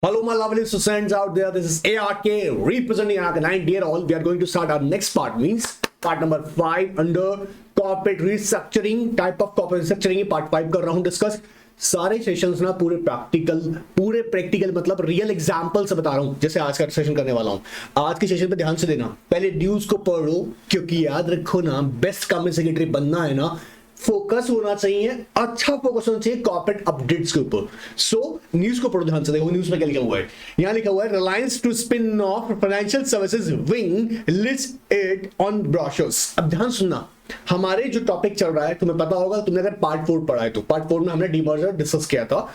Hello, my lovely students out there. This is ARK representing ARK9. Dear all, we are going to start our next part. Means part number 5 under corporate restructuring. Type of corporate restructuring part 5 कर रहा हूँ discuss. सारे sessions ना पूरे practical मतलब real example से बता रहा हूँ. जैसे आज का सेशन करने वाला हूँ. आज के सेशन पे ध्यान से देना. पहले न्यूज को पढ़ो क्योंकि याद रखो ना, बेस्ट कंपनी सेक्रेटरी बनना है ना, फोकस होना चाहिए, अच्छा फोकस होना चाहिए कॉर्पोरेट अपडेट्स के ऊपर. सो न्यूज को पढ़ो ध्यान से. देखो न्यूज में क्या लिखा हुआ है. यहां लिखा हुआ है Reliance to spin off financial services wing list it on brochures. अब ध्यान सुनना, हमारे जो टॉपिक चल रहा है तुम्हें पता होगा, तुमने अगर पार्ट 4 पढ़ा है तो पार्ट 4 में हमने डीमर्जर डिस्कस किया था.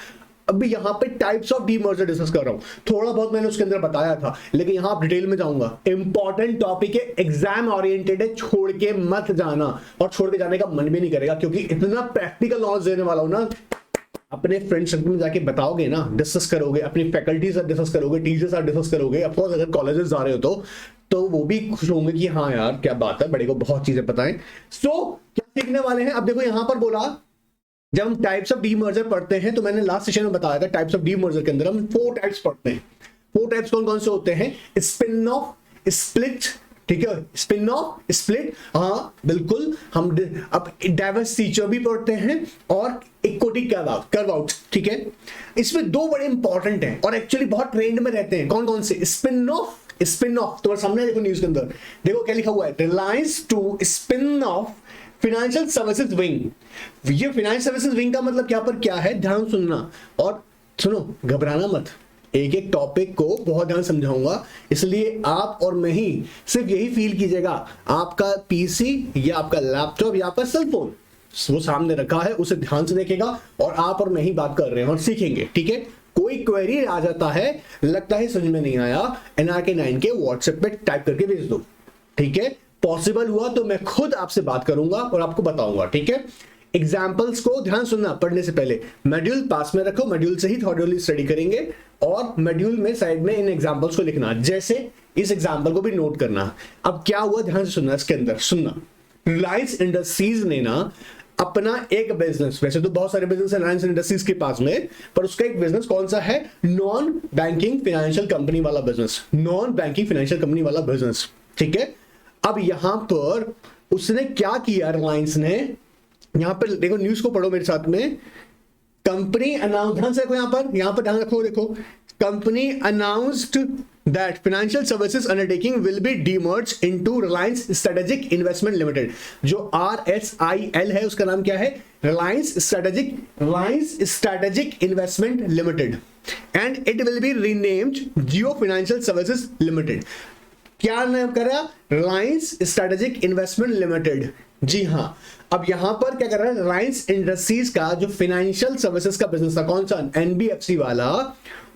अभी यहाँ पे टाइप्स ऑफ डीमर्जर डिस्कस कर रहा हूँ. थोड़ा बहुत मैंने उसके अंदर बताया था, लेकिन यहाँ आप डिटेल में जाऊंगा. इंपॉर्टेंट टॉपिक है, एग्जाम ओरिएंटेड है, छोड़ के मत जाना. और छोड़ के जाने का मन भी नहीं करेगा क्योंकि इतना प्रैक्टिकल नॉलेज देने वाला हूं ना. अपने फ्रेंड सर्कल में जाके बताओगे ना, डिस्कस करोगे, अपनी फैकल्टी से डिस्कस करोगे, टीचर से डिस्कस करोगे. ऑफकोर्स अगर कॉलेजेस जा रहे हो तो वो भी खुश होंगे कि हाँ यार क्या बात है, बड़े को बहुत चीजें पता है. सो क्या सीखने वाले हैं. अब देखो यहां पर बोला, जब हम टाइप्स ऑफ डीमर्जर पढ़ते हैं तो मैंने लास्ट सेशन में बताया था टाइप्स ऑफ डीमर्जर के अंदर हम 4 टाइप्स पढ़ते हैं. 4 टाइप्स कौन कौन से होते हैं? स्पिन ऑफ, स्प्लिट, ठीक है, स्पिन ऑफ, स्प्लिट, हाँ बिल्कुल. हम अब डाइवर्स फीचर भी पढ़ते हैं और इक्विटी कर्व आउट, ठीक है. इसमें 2 बड़े इंपॉर्टेंट हैं और एक्चुअली बहुत ट्रेंड में रहते हैं. कौन कौन से? स्पिन ऑफ, स्पिन ऑफ तुम्हारे सामने देखो न्यूज के अंदर, देखो क्या लिखा हुआ है. Reliance to spin off financial services wing. ये फाइनेंशियल सर्विसेज विंग का मतलब क्या पर क्या है, ध्यान सुनना. और सुनो, घबराना मत, एक एक टॉपिक को बहुत ध्यान समझाऊंगा. इसलिए आप और मैं ही सिर्फ यही फील कीजिएगा, आपका पीसी या आपका लैपटॉप या आपका सेलफोन वो सामने रखा है, उसे ध्यान से देखेगा और आप और मैं ही बात कर रहे हैं और सीखेंगे, ठीक है. कोई क्वेरी आ जाता है, लगता है समझ में नहीं आया, NRK9 के व्हाट्सएप पे टाइप करके भेज दो, ठीक है. पॉसिबल हुआ तो मैं खुद आपसे बात करूंगा और आपको बताऊंगा, ठीक है. एग्जाम्पल्स को ध्यान सुनना. पढ़ने से पहले मॉड्यूल पास में रखो, मॉड्यूल से ही थॉरली स्टडी करेंगे और मॉड्यूल में साइड में इन एग्जाम्पल्स को लिखना, जैसे इस एग्जाम्पल को भी नोट करना. अब क्या हुआ ध्यान से सुनना. इसके अंदर सुनना, रिलायंस इंडस्ट्रीज ने ना अपना एक बिजनेस, वैसे तो बहुत सारे बिजनेस है रिलायंस इंडस्ट्रीज के पास में, पर उसका एक बिजनेस कौन सा है? नॉन बैंकिंग फाइनेंशियल कंपनी वाला business. Non banking financial company वाला बिजनेस, ठीक है. अब यहां पर उसने क्या किया, रिलायंस ने, यहां पर देखो न्यूज को पढ़ो मेरे साथ में. कंपनी अनाउंस, ध्यान से देखो यहां पर ध्यान रखो. देखो, company announced that financial services undertaking will be demerged into Reliance strategic investment limited. जो RSIL है उसका नाम क्या है? Reliance strategic investment limited. And it will be renamed Jio financial services limited. क्या नाम करा? Reliance strategic investment limited. जी हां. अब यहां पर क्या कर रहा है? रिलायंस इंडस्ट्रीज का जो फाइनेंशियल सर्विसेज का बिजनेस था, कौन सा? NBFC वाला,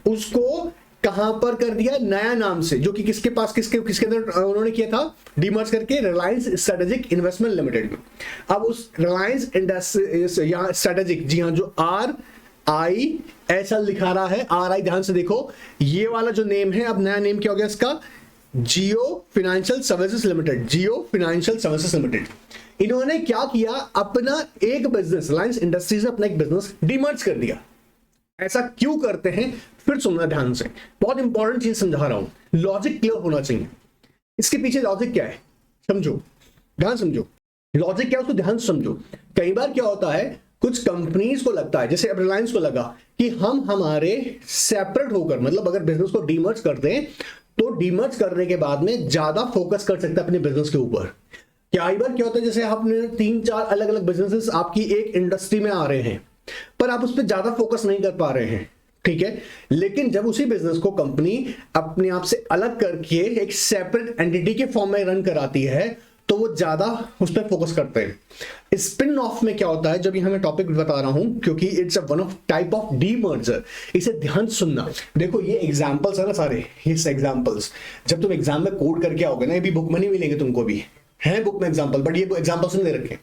उसको कहां पर कर दिया? नया नाम से, जो कि किसके अंदर उन्होंने किया था? डीमर्ज करके रिलायंस स्ट्रेटेजिक इन्वेस्टमेंट लिमिटेड में. अब उस रिलायंस इंडस्ट्रीज यहां स्ट्रेटेजिक, जी हां, जो RISL लिखा रहा है, RI ध्यान से देखो, ये वाला जो नेम है, अब नया नेम क्या हो गया इसका? जियो फाइनेंशियल सर्विसेज लिमिटेड. जियो फाइनेंशियल सर्विसेज लिमिटेड. इन्होंने क्या किया? अपना एक बिजनेस, रिलायंस इंडस्ट्रीज ने अपना एक बिजनेस डीमर्ज कर दिया. ऐसा क्यों करते हैं फिर सुनना ध्यान से, बहुत इंपॉर्टेंट चीज समझा रहा हूं. लॉजिक क्लियर होना चाहिए. इसके पीछे लॉजिक क्या है समझो, ध्यान समझो. लॉजिक क्या है उसको ध्यान समझो. कई बार क्या होता है, कुछ कंपनीज को लगता है, जैसे अब रिलायंस को लगा कि हम हमारे सेपरेट होकर, मतलब अगर बिजनेस को डीमर्ज करते हैं तो डीमर्ज करने के बाद में ज्यादा फोकस कर सकते हैं अपने बिजनेस के ऊपर. कई बार क्या होता है, जैसे आपने 3-4 अलग अलग बिजनेसेस आपकी एक इंडस्ट्री में आ रहे हैं, पर आप उस पर ज्यादा फोकस नहीं कर पा रहे हैं, ठीक है. लेकिन जब उसी बिजनेस को कंपनी अपने आप से अलग करके एक सेपरेट एंटिटी के फॉर्म में रन कराती है तो वो ज्यादा उस पर फोकस करते हैं. स्पिन ऑफ में क्या होता है, जब यहां मैं टॉपिक बता रहा हूं, क्योंकि it's one of type of demerger, इसे ध्यान सुनना. देखो ये एग्जांपल्स है ना सारे, ये एग्जांपल्स जब तुम एग्जाम में कोड करके आओगे ना, ये भी बुक में नहीं मिलेंगे तुमको, भी है बुक में एग्जांपल, बट ये एग्जांपल्स नहीं दे रखे.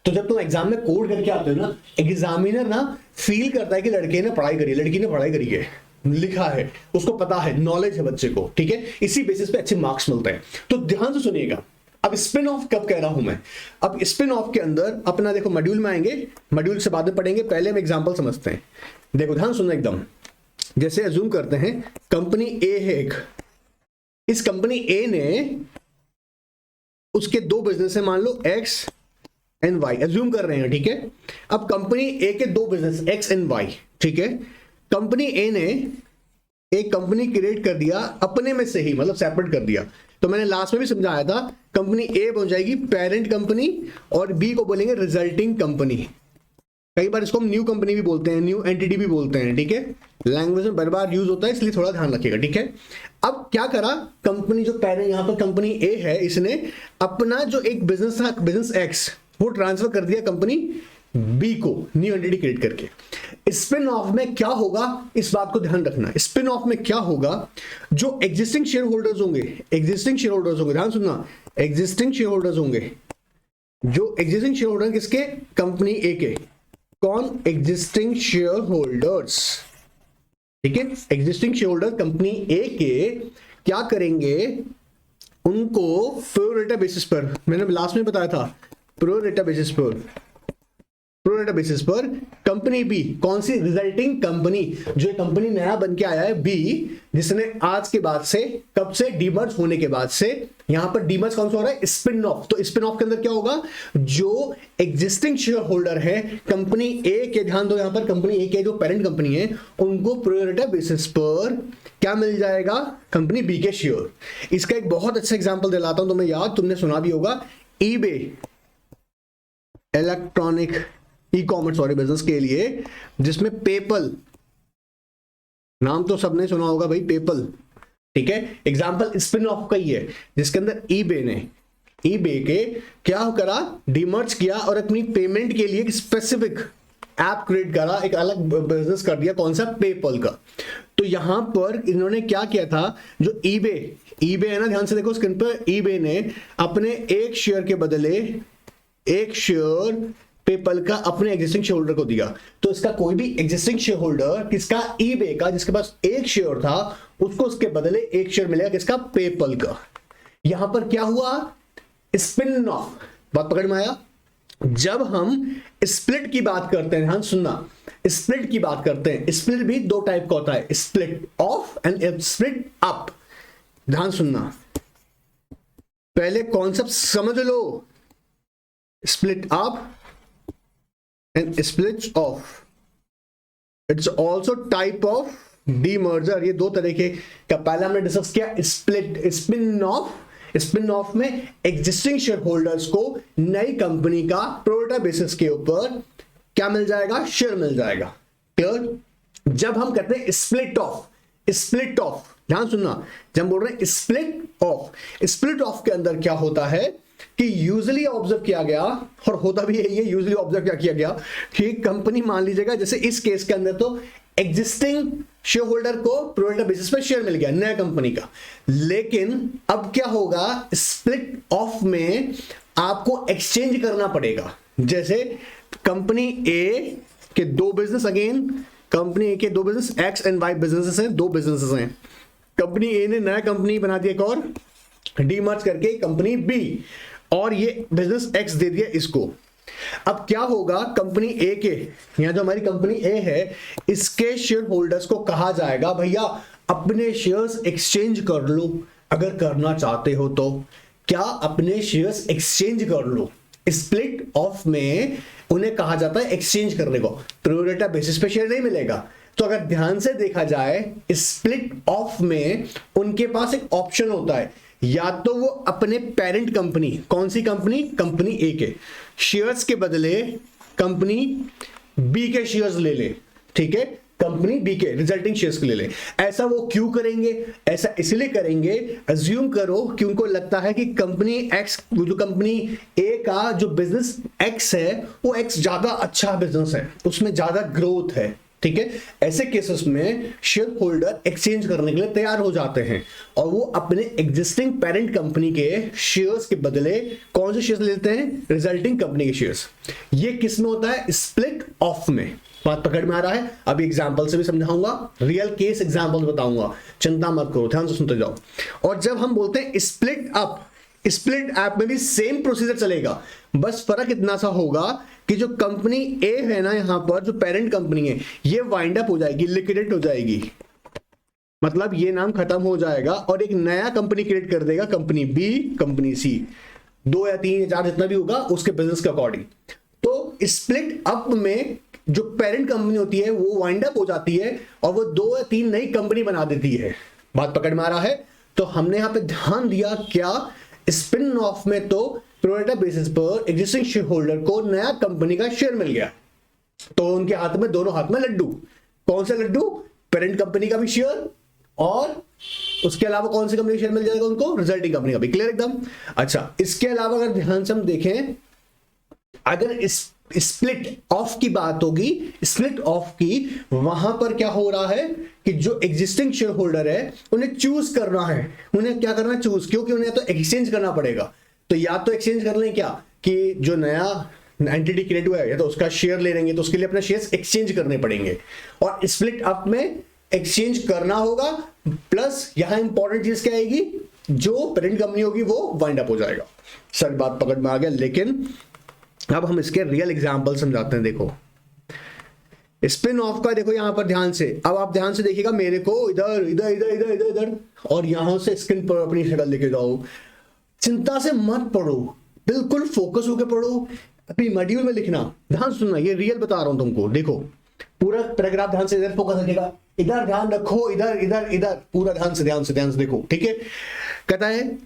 तो जब तुम एग्जाम में कोड करके आते हो ना, एग्जामिनर ना फील करता है कि लड़के ने पढ़ाई करी, लड़की ने पढ़ाई करी है, लिखा है, उसको पता है, नॉलेज है बच्चे को, ठीक है. इसी बेसिस पे अच्छे मार्क्स मिलते हैं. तो ध्यान से सुनिएगा. अब स्पिन ऑफ कब कह रहा हूं मैं? अब स्पिन ऑफ के अंदर अपना देखो, मॉड्यूल में आएंगे, मॉड्यूल से बाद में पढ़ेंगे, पहले हम एग्जांपल समझते हैं. देखो ध्यान सुनना एकदम. जैसे अज्यूम करते हैं कंपनी ए है एक, इस कंपनी ए ने उसके दो बिजनेस है, मान लो एक्स एंड वाई, अज्यूम कर रहे हैं, ठीक है। अब कंपनी ए के दो बिजनेस एक्स एंड वाई, ठीक है। कंपनी ए ने एक कंपनी क्रिएट कर दिया अपने में से ही, मतलब सेपरेट कर दिया। तो मैंने लास्ट में भी समझाया था, कंपनी ए बन जाएगी पेरेंट कंपनी और बी को बोलेंगे रिजल्टिंग कंपनी। कई बार इसको हम न्यू कंपनी भी बोलते हैं, न्यू एंटिटी भी बोलते हैं, ठीक है। लैंग्वेज में बार बार यूज होता है, इसलिए थोड़ा ध्यान रखिएगा, ठीक है। अब क्या करा, कंपनी जो पेरेंट यहां पर कंपनी ए है, इसने अपना जो एक बिजनेस था, बिजनेस एक्स, वो ट्रांसफर कर दिया कंपनी बी को, न्यू एंटिटी क्रिएट करके। स्पिन ऑफ में क्या होगा, इस बात को ध्यान रखना। स्पिन ऑफ में क्या होगा, जो एग्जिस्टिंग शेयर होल्डर्स होंगे, एग्जिस्टिंग शेयर होल्डर्स होंगे, ध्यान सुनना, एग्जिस्टिंग शेयर होल्डर्स होंगे, जो एग्जिस्टिंग शेयर होल्डर किसके, कंपनी ए के। कौन, एग्जिस्टिंग शेयर होल्डर्स, ठीक है। Existing share holder company A के क्या करेंगे, उनको प्रो रेटा बेसिस पर, मैंने लास्ट में बताया था, प्रो रेटा बेसिस पर, प्रो रेटा बेसिस पर कंपनी बी, कौन सी, रिजल्टिंग कंपनी, जो कंपनी नया बन के आया है बी, जिसने आज के बाद से, कब से, डीमर्ज होने के बाद से, यहां पर डीमर्ज कौन सा हो रहा है, स्पिन ऑफ। तो स्पिन ऑफ के अंदर क्या होगा, जो एग्जिस्टिंग शेयर होल्डर है कंपनी ए के, ध्यान दो यहां पर कंपनी ए के जो पेरेंट कंपनी है, उनको प्रो रेटा बेसिस पर क्या मिल जाएगा, कंपनी बी के शेयर। इसका एक बहुत अच्छा एग्जांपल दिलाता हूं तुम्हें, याद तुमने सुना भी होगा, eBay, electronic e commerce sorry business के लिए, जिसमें पेपल, नाम तो सबने सुना होगा भाई, पेपल, ठीक है। एग्जांपल स्पिन ऑफ का ही है, जिसके अंदर ईबे ने, ईबे के क्या करा, डीमर्ज किया और अपनी पेमेंट के लिए एक स्पेसिफिक ऐप क्रिएट करा, एक अलग बिजनेस कर दिया, कौन सा, पेपल का। तो यहां पर इन्होंने क्या किया था, जो ईबे, ईबे है ना, ध्यान से देखो स्क्रीन पर, ईबे ने अपने एक शेयर के बदले एक शेयर पेपल का अपने एग्जिस्टिंग शेयर होल्डर को दिया। तो इसका कोई भी एग्जिस्टिंग शेयर होल्डर, किसका, ईबे का, जिसके पास एक शेयर था, उसको उसके बदले एक शेयर मिलेगा, किसका, पेपल का। यहां पर क्या हुआ, स्पिन ऑफ, बात पकड़ में आया। जब हम स्प्लिट की बात करते हैं, ध्यान सुनना, स्प्लिट की बात करते हैं, स्प्लिट भी दो टाइप का होता है, split off and split up. ध्यान सुनना, पहले कॉन्सेप्ट समझ लो, split up and split off, it's also type of demerger। ये दो तरीके का पहले हमने डिस्कस किया, split, spin off. Spin off में एग्जिस्टिंग शेयर होल्डर्स को नई कंपनी का प्रो रेटा बेसिस के ऊपर क्या मिल जाएगा, शेयर मिल जाएगा, क्लियर। जब हम कहते हैं स्प्लिट ऑफ, स्प्लिट ऑफ, ध्यान सुनना, जब बोल रहे हैं स्प्लिट ऑफ, स्प्लिट ऑफ के अंदर क्या होता है कि यूजुअली ऑब्जर्व किया गया, और होता भी यही है, यूजुअली ऑब्जर्व क्या किया गया कि कंपनी, मान लीजिएगा जैसे इस केस के अंदर तो एग्जिस्टिंग शेयर होल्डर को प्रो रेटा बेसिस पर शेयर मिल गया नया कंपनी का, लेकिन अब क्या होगा, स्प्लिट ऑफ में आपको एक्सचेंज करना पड़ेगा। जैसे कंपनी ए के दो बिजनेस, अगेन कंपनी ए के दो business, X and Y businesses हैं, दो बिजनेसेस हैं। कंपनी ए ने नया कंपनी बना दिया एक और, डीमर्ज करके कंपनी बी, और ये बिजनेस एक्स दे दिया इसको। अब क्या होगा, कंपनी ए के, यहां जो हमारी कंपनी ए है, इसके शेयर होल्डर्स को कहा जाएगा, भैया अपने शेयर्स एक्सचेंज कर लो, अगर करना चाहते हो तो। क्या, अपने शेयर्स एक्सचेंज कर लो। स्प्लिट ऑफ में उन्हें कहा जाता है एक्सचेंज करने को, प्रो रेटा बेसिस पे शेयर नहीं मिलेगा। तो अगर ध्यान से देखा जाए, स्प्लिट ऑफ में उनके पास एक ऑप्शन होता है, या तो वो अपने पेरेंट कंपनी, कौन सी कंपनी, कंपनी ए के शेयर्स के बदले कंपनी बी के शेयर्स ले ले, ठीक है, कंपनी बी के रिजल्टिंग शेयर्स ले ले। ऐसा वो क्यों करेंगे, ऐसा इसलिए करेंगे, अज्यूम करो कि उनको लगता है कि कंपनी एक्स, जो कंपनी ए का जो बिजनेस एक्स है, वो एक्स ज्यादा अच्छा बिजनेस है, उसमें ज्यादा ग्रोथ है, ठीक है। ऐसे केसेस में शेयर होल्डर एक्सचेंज करने के लिए तैयार हो जाते हैं, और वो अपने एग्जिस्टिंग पेरेंट कंपनी के शेयर्स के बदले कौन से शेयर्स लेते हैं, रिजल्टिंग कंपनी के शेयर्स। ये किस में होता है, स्प्लिट ऑफ में। बात पकड़ में आ रहा है। अभी एग्जांपल से भी समझाऊंगा, रियल केस एग्जांपल बताऊंगा, चिंता मत करो, ध्यान से सुनते जाओ। और जब हम बोलते हैं स्प्लिट अप, स्प्लिट ऐप में भी सेम प्रोसीजर चलेगा, बस फर्क इतना सा होगा कि जो कंपनी ए है ना, यहां पर जो पेरेंट कंपनी है, ये वाइंड अप हो जाएगी, लिक्विडेट हो जाएगी, मतलब ये नाम खत्म हो जाएगा और एक नया कंपनी क्रिएट कर देगा, कंपनी बी, कंपनी सी, 2 या 3 या 4 जितना भी होगा उसके बिजनेस के अकॉर्डिंग। तो स्प्लिट अप में जो पेरेंट कंपनी होती है वो वाइंड अप हो जाती है और वो 2 या 3 नई कंपनी बना देती है। बात पकड़ में आ रहा है? तो हमने यहां पे ध्यान दिया क्या, स्पिन ऑफ में तो प्रोरेटा बेसिस पर एग्जिस्टिंग शेयर होल्डर को नया कंपनी का शेयर मिल गया, तो उनके हाथ में, दोनों हाथ में लड्डू। कौन सा लड्डू? पेरेंट कंपनी का भी शेयर और उसके अलावा कौन सी कंपनी का शेयर मिल जाएगा उनको? रिजल्टिंग कंपनी का भी। क्लियर एकदम? अच्छा, इसके अलावा अगर ध्यान से हम देखें, अगर इस स्प्लिट ऑफ की बात होगी, स्प्लिट ऑफ की, वहां पर क्या हो रहा है कि जो एग्जिस्टिंग शेयर होल्डर है उन्हें चूज करना है, उन्हें क्या करना है? चूज, क्योंकि उन्हें तो एक्सचेंज करना पड़ेगा। तो या तो एक्सचेंज कर लें क्या, कि जो नया एंटिटी क्रिएट हुआ है या तो उसका शेयर ले लेंगे, तो उसके लिए अपने शेयर्स एक्सचेंज करने पड़ेंगे, और स्प्लिट अप में एक्सचेंज करना होगा, प्लस यहां इंपॉर्टेंट चीज क्या आएगी, जो पेरेंट कंपनी होगी वो वाइंड अप हो जाएगा। सर बात पकड़ में आ गया, लेकिन अब हम इसके रियल एग्जांपल समझाते हैं। देखो स्पिन ऑफ का, देखो यहां पर ध्यान से, अब आप ध्यान से देखिएगा, मेरे को इधर इधर इधर इधर इधर इधर और यहां से स्क्रीन पर अपनी शक्ल लेके जाओ, चिंता से मत पढ़ो, बिल्कुल फोकस होकर पढ़ो, अपनी मॉड्यूल में लिखना, ध्यान सुनना, ये रियल बता रहा हूं तुमको। देखो पूरा पैराग्राफ ध्यान से, इधर फोकस रखिएगा, इधर ध्यान रखो, इधर इधर इधर, पूरा ध्यान से देखो, ठीक है। कहता है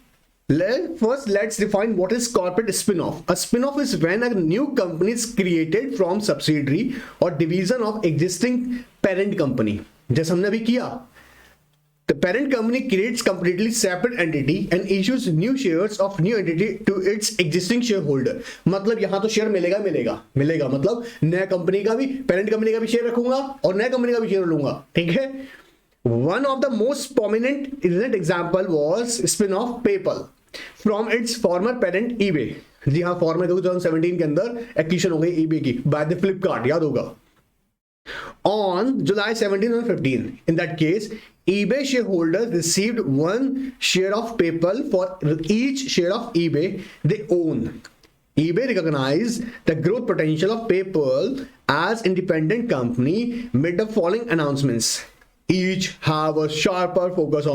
first let's define what is corporate spin-off. A spin-off is when a new company is created from subsidiary or division of existing parent company. जैसे हमने अभी किया, the parent company creates completely separate entity and issues new shares of new entity to its existing shareholder. मतलब यहां तो share मिलेगा मतलब नया कंपनी का भी, पेरेंट कंपनी का भी शेयर रखूंगा और नया कंपनी का भी शेयर लूंगा, ठीक है। One of the most prominent recent example was spin-off PayPal from its former parent eBay. जी हाँ, फॉर्मर 2017 के अंदर एक्विजिशन हो गई eBay की by the Flipkart, याद होगा। On July 17 and 15, in that case, eBay shareholders received 1 share of PayPal for each share of eBay they own. eBay recognized the growth potential of PayPal as independent company, made the following announcements. Each have a sharper focus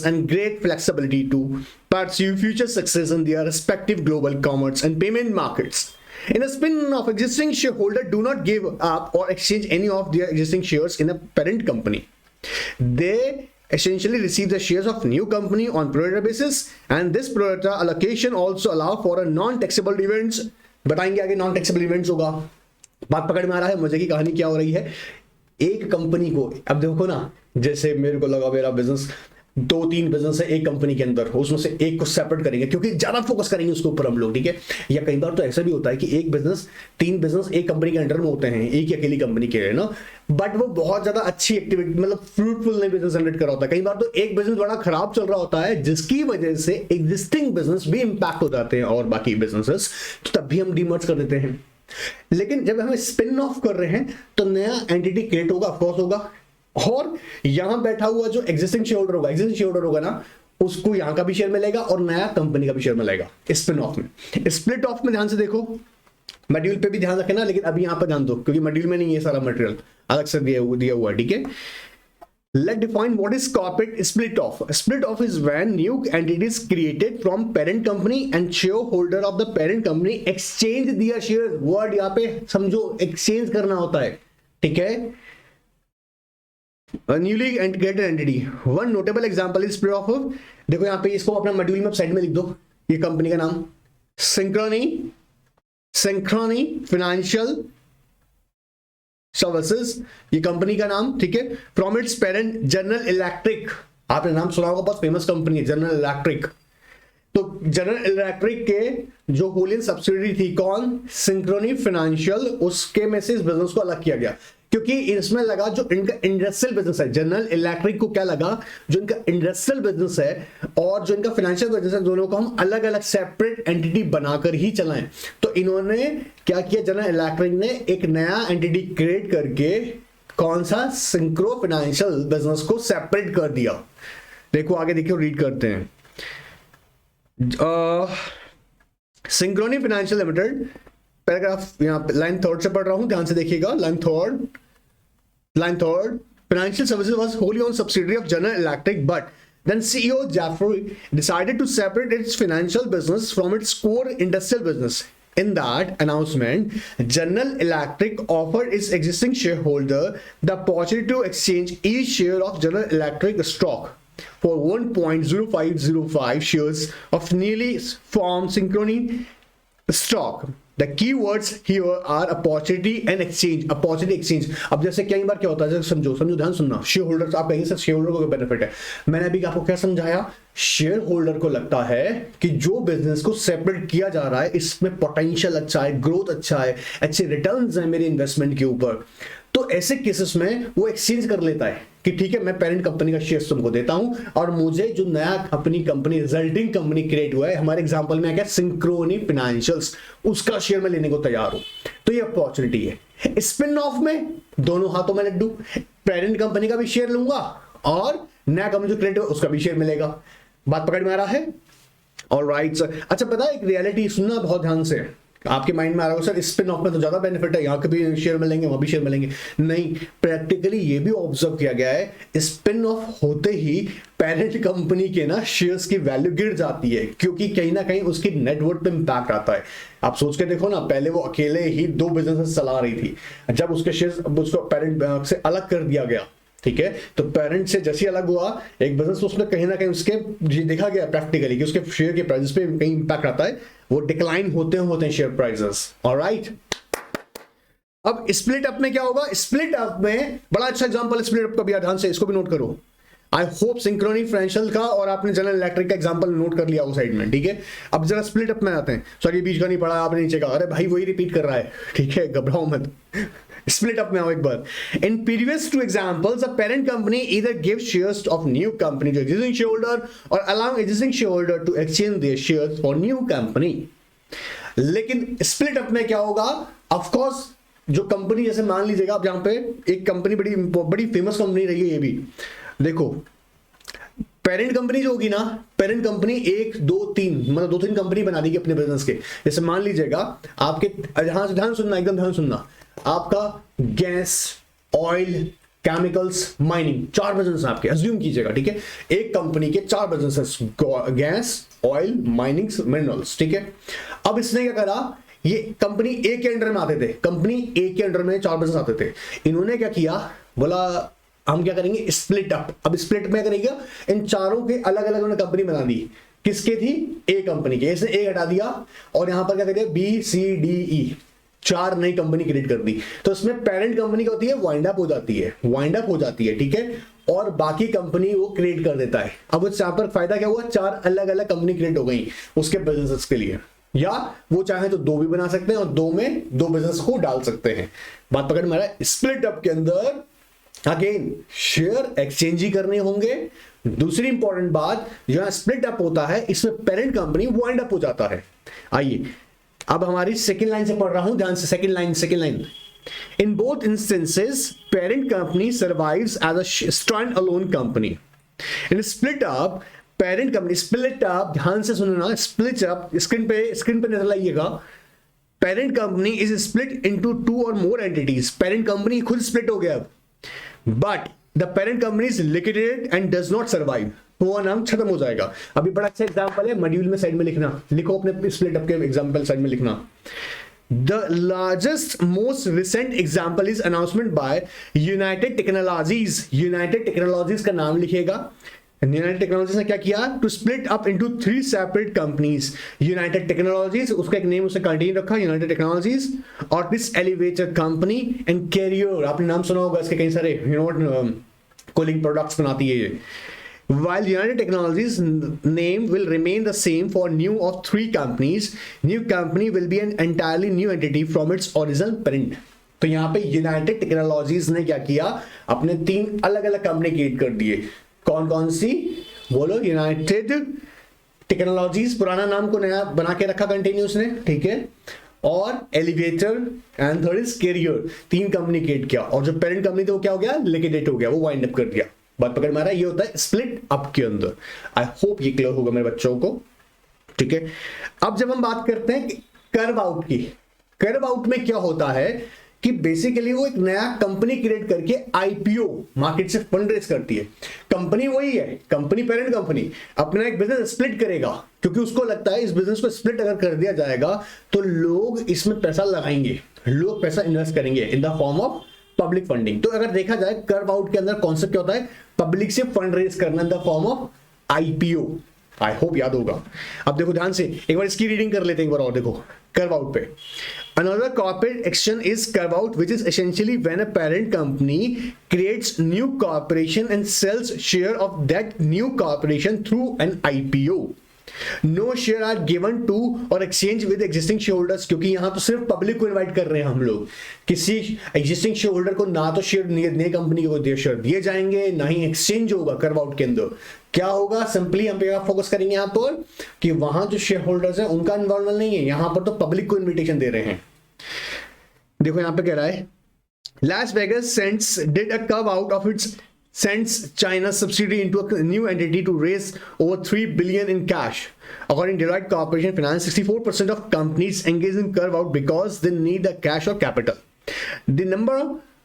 and great flexibility to pursue future success in their respective global commerce and payment markets. In a spin-off, existing shareholders do not give up or exchange any of their existing shares in a parent company. They essentially receive the shares of new company on pro rata basis, and this pro rata allocation also allow for a non-taxable events. बताएंगे आगे non-taxable events होगा। बात पकड़ में आ रहा है? मजे की कहानी क्या हो रही है, एक कंपनी को, अब देखो ना, जैसे मेरे को लगा मेरा बिजनेस 2-3 बिजनेस है एक कंपनी के अंदर, उसमें से एक को सेपरेट करेंगे क्योंकि ज्यादा फोकस करेंगे उसके ऊपर हम लोग, ठीक है। या कई बार तो ऐसा भी होता है कि एक बिजनेस, 3 बिजनेस एक कंपनी के अंडर में होते हैं, एक ही अकेली कंपनी के है ना, बट वो बहुत ज्यादा अच्छी एक्टिविटी, मतलब फ्रूटफुल नहीं बिजनेस जनरेट कर रहा होता है। कई बार तो एक बिजनेस बड़ा खराब चल रहा होता है जिसकी वजह से एग्जिस्टिंग बिजनेस भी इंपैक्ट हो जाते हैं और बाकी बिजनेसेस, तो तब भी हम डीमर्ज कर देते हैं। लेकिन जब हम स्पिन ऑफ कर रहे हैं तो नया एंटिटी क्रिएट होगा, ऑफकोर्स होगा, और यहां बैठा हुआ जो एग्जिस्टिंग शेयर होल्डर होगा ना, उसको यहां का भी शेयर मिलेगा और नया कंपनी का भी शेयर मिलेगा स्पिन ऑफ में। स्प्लिट ऑफ में ध्यान से देखो, मॉड्यूल पे भी ध्यान रखें ना, लेकिन अभी यहां पर ध्यान दो क्योंकि मॉड्यूल में नहीं है, सारा मटेरियल अलग से दिया हुआ है, ठीक है। Let's define what is corporate split off. Split off is when new entity is created from parent company and shareholder of the parent company exchange their shares. Word यहाँ पे समझो, exchange करना होता है, ठीक है। A newly created entity. One notable example is split off of, देखो यहाँ पे इसको अपना मॉड्यूल में साइड में लिख दो, ये कंपनी का नाम Synchrony Financial सर्विसेज, ये कंपनी का नाम, ठीक है। From its parent general electric, आपने नाम सुना होगा, बहुत फेमस कंपनी है जनरल इलेक्ट्रिक। तो जनरल इलेक्ट्रिक के जो होलियन सब्सिडियरी थी कौन, सिंक्रोनी फाइनेंशियल, उसके में से इस बिजनेस को अलग किया गया क्योंकि इसमें लगा जो इनका इंडस्ट्रियल बिजनेस है, जनरल इलेक्ट्रिक को क्या लगा, जो इनका इंडस्ट्रियल बिजनेस है और जो इनका फाइनेंशियल बिजनेस है, दोनों को हम अलग अलग सेपरेट एंटिटी बनाकर ही चलाएं। तो इन्होंने क्या किया, जनरल इलेक्ट्रिक ने एक नया एंटिटी क्रिएट करके कौन सा, सिंक्रो फाइनेंशियल बिजनेस को सेपरेट कर दिया। देखो आगे देखियो, रीड करते हैं। सिंक्रोनी फाइनेंशियल लिमिटेड, पैराग्राफ यहाँ पे लाइन थर्ड से पढ़ रहा हूं, ध्यान से देखिएगा। Line third, financial services was wholly owned subsidiary of General Electric, but then CEO Jeffrey decided to separate its financial business from its core industrial business. In that announcement, General Electric offered its existing shareholder the opportunity to exchange each share of General Electric stock for 1.0505 shares of newly formed Synchrony stock. The keywords here are opportunity and exchange. Opportunity exchange. अब जैसे कई बार क्या होता है, समझो ध्यान सुनना, share holder, आप कहेंगे सर शेयर होल्डर को बेनिफिट है, मैंने अभी आपको क्या समझाया, शेयर होल्डर को लगता है कि जो बिजनेस को सेपरेट किया जा रहा है इसमें पोटेंशियल अच्छा है, ग्रोथ अच्छा है, अच्छे रिटर्न्स हैं मेरे इन्वेस्टमेंट के ऊपर, तो ऐसे केसेस में वो एक्सचेंज कर लेता है कि ठीक है मैं पेरेंट कंपनी का शेयर तुमको देता हूं और मुझे जो नया अपनी कंपनी रिजल्टिंग कंपनी क्रिएट हुआ है, हमारे एग्जांपल में क्या, सिंक्रोनी फाइनेंशियल्स, उसका शेयर मैं लेने को तैयार हूं, तो ये अपॉर्चुनिटी है। स्पिन ऑफ में दोनों हाथों में लड्डू, पेरेंट कंपनी का भी शेयर लूंगा और नया कंपनी जो क्रिएट हुआ उसका भी शेयर मिलेगा। बात पकड़ में आ रहा है? Alright sir. अच्छा पता है एक रियलिटी सुनना बहुत ध्यान से, आपके माइंड में आ रहा होगा सर स्पिन ऑफ में तो ज्यादा बेनिफिट है, यहाँ के भी शेयर मिलेंगे वहां भी शेयर मिलेंगे, नहीं, प्रैक्टिकली ये भी ऑब्जर्व किया गया है स्पिन ऑफ होते ही पेरेंट कंपनी के ना शेयर्स की वैल्यू गिर जाती है, क्योंकि कहीं ना कहीं उसकी नेटवर्थ पे इंपैक्ट आता है। आप सोच के देखो ना, पहले वो अकेले ही 2 बिजनेस चला रही थी, जब उसके शेयर्स उसको पेरेंट से अलग कर दिया गया, ठीक है, तो पेरेंट से जैसे अलग हुआ एक बिजनेस, उसमें कहीं ना कहीं उसके देखा गया प्रैक्टिकली कि उसके शेयर के प्राइसेस पे कहीं इंपैक्ट आता है, वो डिक्लाइन होते हैं शेयर प्राइसेस। ऑलराइट, अब स्प्लिट अप में क्या होगा, स्प्लिट अप में बड़ा अच्छा एग्जांपल स्प्लिट अप का भी, ध्यान से इसको भी नोट करो। आई होप सिंक्रोनी फाइनेंशियल का और आपने जनरल इलेक्ट्रिक का एग्जांपल नोट कर लिया उस साइड में, ठीक है। अब जरा स्प्लिट अप में आते हैं, सॉरी बीच का नहीं पढ़ा आपने, नीचे का, अरे भाई वही रिपीट कर रहा है, ठीक है, घबराओ मत। स्प्लिट अप में आओ एक बार। In previous 2 examples, the parent company either give shares of new company to existing share holder और allow existing share holder to exchange their shares for new company. लेकिन स्प्लिट अप में क्या होगा, of course जो company, जैसे मान लीजिएगा आप, जहां पे एक कंपनी बड़ी फेमस कंपनी रही है, ये भी देखो, पेरेंट कंपनी जो होगी ना, पेरेंट कंपनी 1 2 3 मतलब 2-3 कंपनी बना देगी अपने बिजनेस के। जैसे मान लीजिएगा आपके, ध्यान सुनना, एकदम ध्यान सुनना, आपका gas, oil, chemicals, mining, 4 business आपके, अज्यूम कीजिएगा, ठीक है, एक कंपनी के 4 business, gas, oil, mining, minerals, ठीक है। अब इसने क्या करा, ये कंपनी ए के अंडर में आते थे, कंपनी ए के अंडर में 4 बिजनेस आते थे, इन्होंने क्या किया, बोला हम क्या करेंगे, स्प्लिट अप। अब स्प्लिट में करेगा, इन चारों के अलग अलग उन्होंने कंपनी बना दी, किसके थी, ए कंपनी के, इसने ए हटा दिया और यहां पर क्या कर दिया, बी सी डी ई, 4 नई कंपनी क्रिएट कर दी। तो इसमें पेरेंट कंपनी क्या होती है, वाइंड अप हो जाती है, ठीक है, और बाकी कंपनी वो क्रिएट कर देता है। अब उस यहां पर फायदा क्या हुआ, 4 अलग अलग कंपनी क्रिएट हो गई उसके बिजनेस के लिए, या वो चाहे तो 2 भी बना सकते हैं और 2 में 2 बिजनेस को डाल सकते हैं। बात पकड़ में आ रहा है? स्प्लिट अप के अंदर अगेन शेयर एक्सचेंज ही करने होंगे। दूसरी इंपॉर्टेंट बात, जहां स्प्लिट अप होता है इसमें पेरेंट कंपनी वाइंड अप हो जाता है। आइए अब हमारी सेकेंड लाइन से पढ़ रहा हूं, ध्यान से, second line. In both instances parent company survives as a stand alone company. In split up parent company, split up, ध्यान से सुनना, स्प्लिट अप स्क्रीन पे नजर लाइएगा, parent company is split into 2 और मोर एंटिटीज। पेरेंट कंपनी खुद split हो गया अब, but the parent company is liquidated and does not survive, वो नाम खत्म हो जाएगा। अभी बड़ा अच्छा एग्जांपल है, मॉड्यूल में साइड में लिखना, लिखो अपने स्प्लिट अप के एग्जांपल साइड में लिखना। The largest most recent example is announcement by United Technologies. United Technologies का नाम लिखिएगा। यूनाइटेड टेक्नोलॉजीज ने क्या किया, to split up into 3 separate companies. United Technologies, उसका एक नेम उसने कंटिन्यू रखा, यूनाइटेड टेक्नोलॉजीज, और this elevator company and Carrier, आपने नाम सुना होगा इसके, कई सारे कूलिंग प्रोडक्ट्स बनाती है ये। While United Technologies name will remain the same for new of 3 companies, new company will be an entirely new entity from its original parent. तो यहाँ पे यूनाइटेड टेक्नोलॉजीज ने क्या किया, अपने 3 अलग अलग कंपनी क्रिएट कर दिए। कौन कौन सी बोलो, यूनाइटेड टेक्नोलॉजीज पुराना नाम को नया बना के रखा कंटिन्यूस ने, ठीक है, और elevator and third is Carrier, 3 company create किया, और जो पेरेंट कंपनी थी वो क्या हो गया, लिक्विडेट हो गया, वो वाइंड अप कर दिया। बात पकड़ में आ रहा है? ये होता है स्प्लिट अप के अंदर। आई होप ये क्लियर होगा मेरे बच्चों को। ठीक है, अब जब हम बात करते हैं कर्व आउट की, कर्व आउट में क्या होता है कि बेसिकली वो एक नया कंपनी क्रिएट करके आईपीओ मार्केट से फंड रेज करती है। कंपनी वही है, कंपनी पेरेंट कंपनी अपना एक बिजनेस स्प्लिट करेगा, क्योंकि उसको लगता है इस बिजनेस को स्प्लिट अगर कर दिया जाएगा तो लोग इसमें पैसा लगाएंगे, लोग पैसा इन्वेस्ट करेंगे in the form of public funding. तो अगर देखा जाए कर्व आउट के अंदर कॉन्सेप्ट क्या होता है, पब्लिक से फंड रेज करना in the form of IPO. I hope याद होगा। अब देखो ध्यान से एक बार इसकी रीडिंग कर लेते हैं एक बार और, देखो कर्व आउट पे। Another corporate action is carve out, which is essentially when a parent company creates new corporation and sells share of that new corporation through an IPO. No share are given to or exchange with existing shareholders, क्योंकि यहां तो सिर्फ public को invite कर रहे हैं हम लोग, किसी एग्जिस्टिंग शेयर होल्डर को ना तो शेयर नई कंपनी को शेयर दिए जाएंगे, ना ही एक्सचेंज होगा। कर्व आउट के अंदर क्या होगा, सिंपली हम फोकस करेंगे यहां पर कि वहां जो शेयर होल्डर्स हैं उनका इन्वॉल्वमेंट नहीं है, यहां पर तो पब्लिक को इन्विटेशन दे रहे हैं। देखो यहां पे कह रहा है Las Vegas Sands did a carve out of its Sands China subsidiary into a new entity to raise over $3 billion in cash. According to Deloitte Corporation Finance, 64% of companies engage in carve out because they need the cash or capital. The number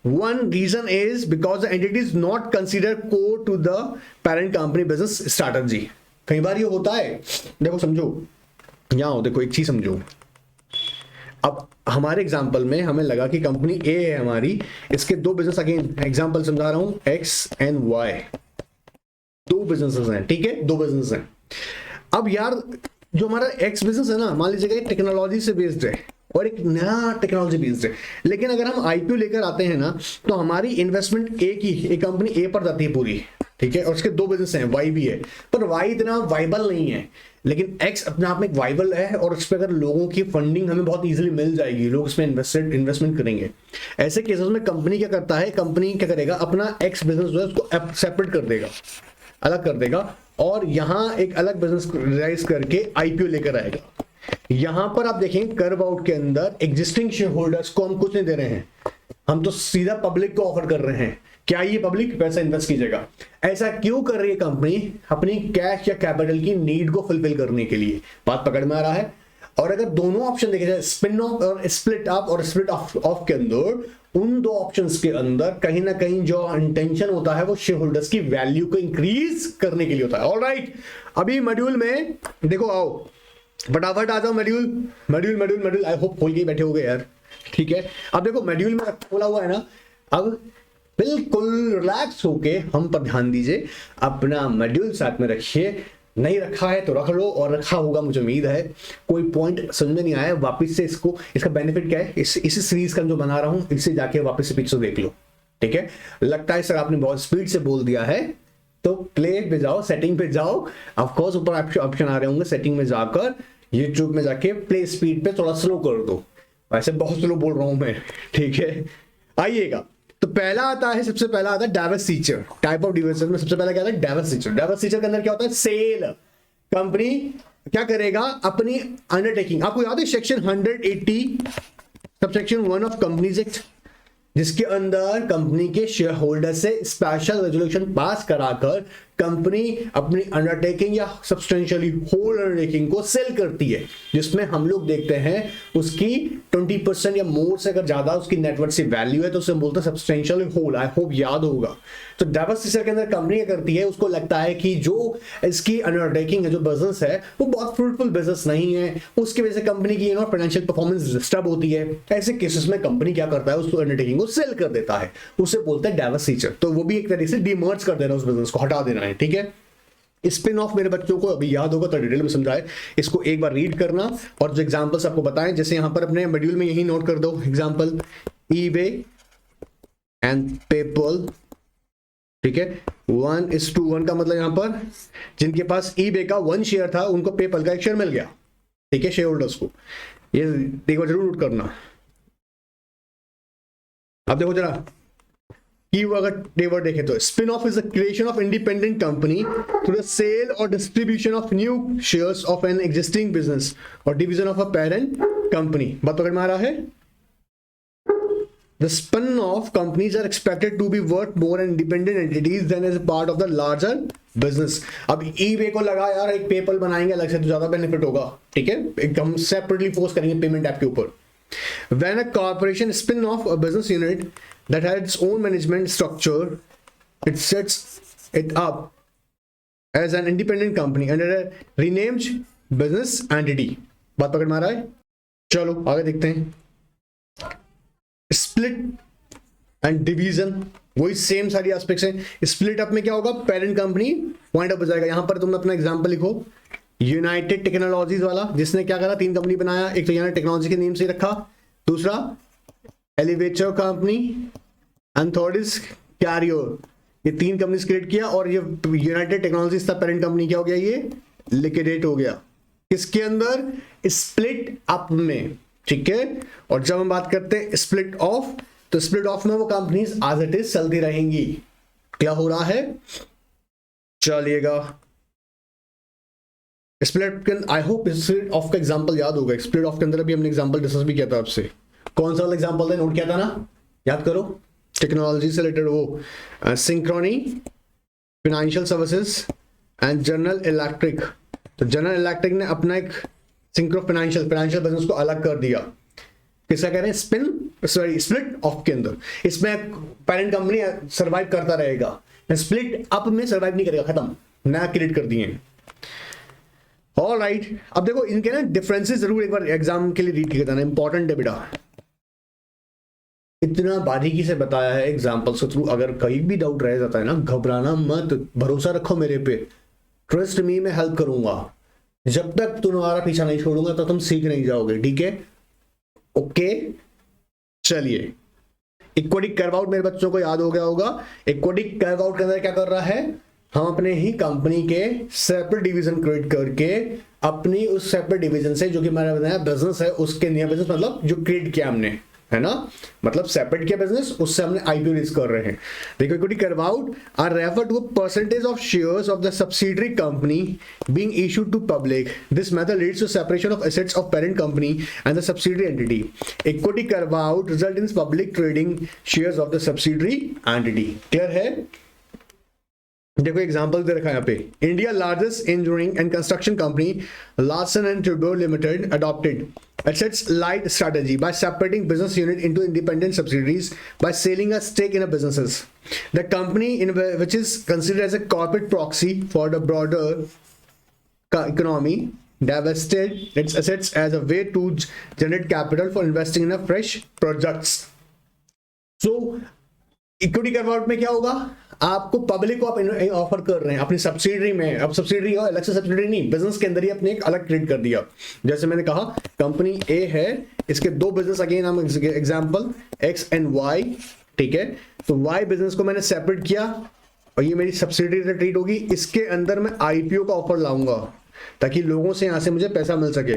one reason is because the entity is not considered core to the parent company business strategy. कई बार ये होता है, देखो समझो यहां देखो एक चीज समझो। अब हमारे एग्जांपल में हमें लगा कि कंपनी ए है हमारी, इसके दो बिजनेस, अगेन एग्जांपल समझा रहा हूं, एक्स एंड वाई, दो बिजनेसेस हैं, ठीक है, दो बिजनेस हैं। अब यार जो हमारा एक्स बिजनेस है ना, मान लीजिए टेक्नोलॉजी से बेस्ड है और एक नया टेक्नोलॉजी बेस्ड है, लेकिन अगर हम आईपीओ लेकर आते हैं ना तो हमारी इन्वेस्टमेंट ए की, एक कंपनी ए पर जाती है पूरी, ठीक है, और उसके दो बिजनेस हैं, वाई भी है, पर वाई इतना वाइबल नहीं है, लेकिन एक्स अपने आप में एक वाइबल है और उस पर अगर लोगों की फंडिंग हमें बहुत इजीली मिल जाएगी, लोग इसमें इन्वेस्टमेंट करेंगे। ऐसे केसेस में कंपनी क्या करता है, कंपनी क्या करेगा, अपना एक्स बिजनेस जो है उसको सेपरेट कर देगा, अलग कर देगा, और यहां एक अलग बिजनेस राइज करके आईपीओ लेकर आएगा। यहां पर आप देखें कर्व आउट के अंदर एग्जिस्टिंग शेयर होल्डर्स को हम कुछ नहीं दे रहे हैं, हम तो सीधा पब्लिक को ऑफर कर रहे हैं, क्या ये पब्लिक पैसा इन्वेस्ट कीजिएगा। ऐसा क्यों कर रही है कंपनी, अपनी कैश या कैपिटल की नीड को फुलफिल करने के लिए। बात पकड़ में आ रहा है। और अगर दोनों ऑप्शन देखे जाए, स्पिन ऑफ और स्प्लिट अप और स्प्लिट ऑफ के अंदर, उन दो ऑप्शंस के अंदर कहीं ना कहीं जो इंटेंशन होता है वो शेयर होल्डर्स की वैल्यू को इंक्रीज करने के लिए होता है। ऑलराइट, अभी मॉड्यूल में देखो, आओ फटाफट आ जाओ, मॉड्यूल आई होप खोल के बैठे हो गए यार, ठीक है। अब देखो मॉड्यूल में खोला हुआ है ना, अब बिल्कुल रिलैक्स होके हम पर ध्यान दीजिए, अपना मॉड्यूल साथ में रखिए, नहीं रखा है तो रख लो, और रखा होगा मुझे उम्मीद है। कोई पॉइंट समझ में नहीं आया, वापस से इसको, इसका बेनिफिट क्या है, इस सीरीज का जो बना रहा हूं इससे जाके वापस से पिक्चर देख लो, ठीक है। लगता है सर आपने बहुत स्पीड से बोल दिया है, तो प्ले पे जाओ, सेटिंग पे जाओ, ऑफकोर्स ऊपर ऑप्शन आ रहे होंगे, सेटिंग में जाकर यूट्यूब में जाके प्ले स्पीड पे थोड़ा स्लो कर दो, वैसे बहुत स्लो बोल रहा हूं मैं, ठीक है। आइएगा, तो पहला आता है, सबसे पहला आता है डाइवर्सिचर, टाइप ऑफ डिवेंचर में सबसे पहला क्या आता है, डाइवर्सिचर। डाइवर्सिचर के अंदर क्या होता है, सेल, कंपनी क्या करेगा, अपनी अंडरटेकिंग, आपको याद है section 180 subsection 1 of companies act, जिसके अंदर कंपनी के शेयर होल्डर से स्पेशल रेजोल्यूशन पास कराकर कंपनी अपनी अंडरटेकिंग या सब्सटेंशियली होल अंडरटेकिंग को सेल करती है, जिसमें हम लोग देखते हैं उसकी 20% या मोर से अगर ज्यादा उसकी नेटवर्थ से वैल्यू है तो उसे बोलते हैं सब्सटेंशियल होल। आई होप याद होगा। तो डाइवर्सिचर के अंदर कंपनी क्या करती है, उसको लगता है कि जो इसकी अंडरटेकिंग है, जो बिजनेस है, वो बहुत फ्रूटफुल बिजनेस नहीं है, उसकी वजह से कंपनी की फाइनेंशियल परफॉर्मेंस डिस्टर्ब होती है। ऐसे केसेस में कंपनी क्या करता है, उस अंडरटेकिंग को सेल कर देता है, उसे बोलते हैं डाइवर्सिचर। तो वो भी एक तरीके से डीमर्ज कर देना, उस बिजनेस को हटा देना है, ठीक है। स्पिन ऑफ मेरे बच्चों को अभी याद होगा तो डिटेल में समझाए, इसको एक बार रीड करना और जो एग्जांपल्स आपको बताएं, जैसे यहां पर अपने मॉड्यूल में यही नोट कर दो एग्जांपल, ईबे एंड पेपल, ठीक है। 1:1 का मतलब यहां पर जिनके पास ईबे का 1 शेयर था उनको पेपल का 1 शेयर मिल गया, ठीक है, शेयर होल्डर्स को। ये देखो जरूर नोट करना। अब देखो जरा अगर देखें तो spin off is the creation of independent company through the sale और distribution of new shares of an existing business और division of a parent company. बात पकड़ में आ रहा है। The spin-off companies are expected to be worth more and independent entities than as a part of the larger business. अब eBay को लगा यार एक पेपल बनाएंगे अलग से तो ज्यादा बेनिफिट होगा, ठीक है, एक हम सेपरेटली फोकस करेंगे पेमेंट ऐप के ऊपर। When a corporation spin off a business unit that had its own management structure, it sets it up as an independent company under a renamed business entity। बात पकड़ में आ रहा है? चलो आगे देखते हैं। स्प्लिट एंड डिवीजन, वही सेम सारी एस्पेक्ट्स हैं। स्प्लिट अप में क्या होगा, पेरेंट कंपनी पॉइंट अप हो जाएगा। यहां पर तुम अपना एग्जांपल लिखो, यूनाइटेड टेक्नोलॉजीज वाला, जिसने क्या करा, 3 कंपनी बनाया, एक तो यूनाइटेड टेक्नोलॉजी के नेम से रखा, दूसरा elevator company and third is Carrier. ये 3 कंपनीज क्रिएट किया और ये यूनाइटेड टेक्नोलॉजीज था पेरेंट कंपनी, क्या हो गया, ये लिक्विडेट हो गया। किसके अंदर, स्प्लिट अप में, ठीक है। और जब हम बात करते हैं स्प्लिट ऑफ, तो स्प्लिट ऑफ में वो कंपनीज एज इट इज चलती रहेंगी। क्या हो रहा है, चलिएगा। Split I hope split of का एग्जांपल याद होगा। स्प्लिट ऑफ के अंदर भी हमने एग्जांपल डिस्कस भी किया था आपसे। कौन सा वाला एग्जांपल था, नोट किया था ना, याद करो। टेक्नोलॉजी से रिलेटेड वो Synchrony financial services and general electric. तो जनरल इलेक्ट्रिक ने अपना एक सिंक्रो फाइनेंशियल बिजनेस को अलग कर दिया। किसका कह रहे हैं, स्प्लिट ऑफ के अंदर। इसमें पेरेंट कंपनी सर्वाइव करता रहेगा, स्प्लिट अप में सर्वाइव नहीं करेगा, खत्म, नया क्रिएट कर दिए। ऑलराइट, अब देखो इनके ना डिफरेंसेस जरूर एक बार एग्जाम के लिए रीड किया जाना, इंपॉर्टेंट है बेटा। इतना बारीकी से बताया है एग्जाम्पल्स के थ्रू, अगर कहीं भी डाउट रह जाता है ना, घबराना मत, भरोसा रखो मेरे पे, ट्रस्ट मी, मैं हेल्प करूंगा। जब तक तुम्हारा पीछा नहीं छोड़ूंगा तो तुम सीख नहीं जाओगे, ठीक है, ओके। चलिए, इक्विटी कर्व आउट मेरे बच्चों को याद हो गया होगा। इक्विटी कर्व आउट के अंदर क्या कर रहा है, हम अपने ही कंपनी के सेपरेट डिवीजन क्रिएट करके अपनी उस सेपरेट डिवीजन से, जो कि हमारा नया बिजनेस है, उसके नया बिजनेस मतलब जो क्रिएट किया हमने, है ना, मतलब सेपरेट किया बिजनेस, उससे हमने आईपीओ रेज कर रहे हैं। देखो, equity carve out are refer to percentage of shares of the subsidiary company being issued to public. This method leads to separation of assets of parent company and the subsidiary entity. Equity carve out result in public trading shares of the subsidiary entity. Clear है? देखो example दे रखा है यहाँ पे। India largest engineering and construction company Larsen and Toubro Limited adopted assets light strategy by separating business unit into independent subsidiaries by selling a stake in a businesses. The company which is considered as a corporate proxy for the broader economy divested its assets as a way to generate capital for investing in a fresh projects. So equity carve out में क्या होगा, आपको public को आप offer कर रहे हैं अपनी सब्सिडरी में। अब सब्सिडरी हो, अलग से सब्सिडरी नहीं, बिजनेस के अंदर ही अपने एक अलग क्रिएट कर दिया। जैसे मैंने कहा कंपनी ए है, इसके 2 बिजनेस, अगेन हम एग्जांपल एक्स एंड वाई, ठीक है। तो वाई बिजनेस को मैंने सेपरेट किया और ये मेरी सब्सिडरी से ट्रीट होगी। इसके अंदर मैं आईपीओ का ऑफर लाऊंगा ताकि लोगों से यहां से मुझे पैसा मिल सके।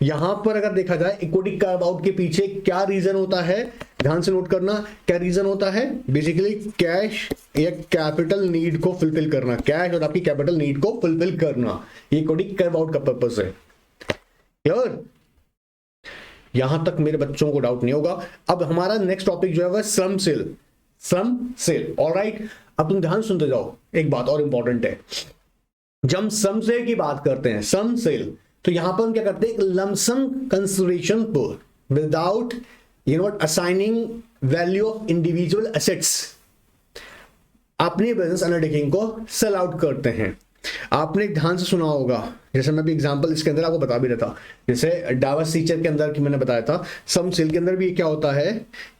यहां पर अगर देखा जाए इक्विटी कार्व आउट के पीछे क्या रीजन होता है, ध्यान से नोट करना, क्या रीजन होता है, बेसिकली कैश या कैपिटल नीड को फुलफिल करना, कैश और आपकी कैपिटल नीड को फुलफिल करना, ये इक्विटी कार्व आउट का पर्पस है। क्लियर? यहां तक मेरे बच्चों को डाउट नहीं होगा। अब हमारा नेक्स्ट टॉपिक जो है वह some cell, some cell. Alright, अब तुम ध्यान सुनते जाओ, एक बात और इंपॉर्टेंट है। जब हम सम सेल की बात करते हैं, सम सेल, तो यहां पर हम क्या करते हैं, लमसम कंसिडरेशन पर without assigning value of individual assets अपनी बिजनेस अंडरटेकिंग को सेल आउट करते हैं। आपने ध्यान से सुना होगा, जैसे मैं भी एग्जांपल इसके अंदर आपको बता भी रहा था, जैसे डावस फीचर के अंदर की मैंने बताया था, सम सेल के अंदर भी क्या होता है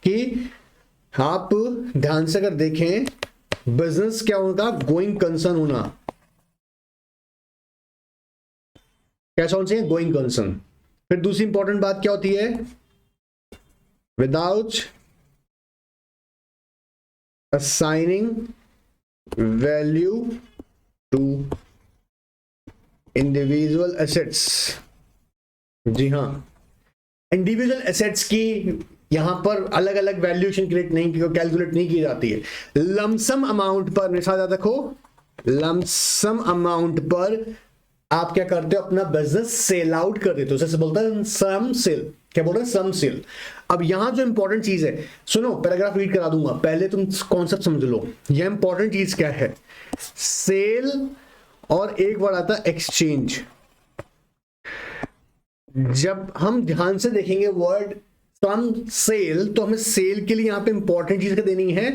कि आप ध्यान से अगर देखें, बिजनेस क्या होगा, गोइंग कंसर्न होना, कैसा होना चाहिए, गोइंग कंसर्न। फिर दूसरी इंपॉर्टेंट बात क्या होती है, without assigning value to individual assets. जी हाँ, इंडिविजुअल एसेट्स की यहां पर अलग अलग वैल्यूएशन क्रिएट नहीं की, कैलकुलेट नहीं की जाती है। लमसम अमाउंट पर, निशान देखो, लमसम अमाउंट पर आप क्या करते हो, अपना बिजनेस सेल आउट कर देते हो, जैसे बोलते हैं सम सेल। क्या बोल रहे हैं, सम सेल। अब यहां जो इंपॉर्टेंट चीज है, सुनो पैराग्राफ रीड करा दूंगा, पहले तुम कॉन्सेप्ट समझ लो। यह इंपॉर्टेंट चीज क्या है, सेल और एक वर्ड आता है एक्सचेंज। जब हम ध्यान से देखेंगे वर्ड सम सेल, तो हमें सेल के लिए यहां पे इंपॉर्टेंट चीज देनी है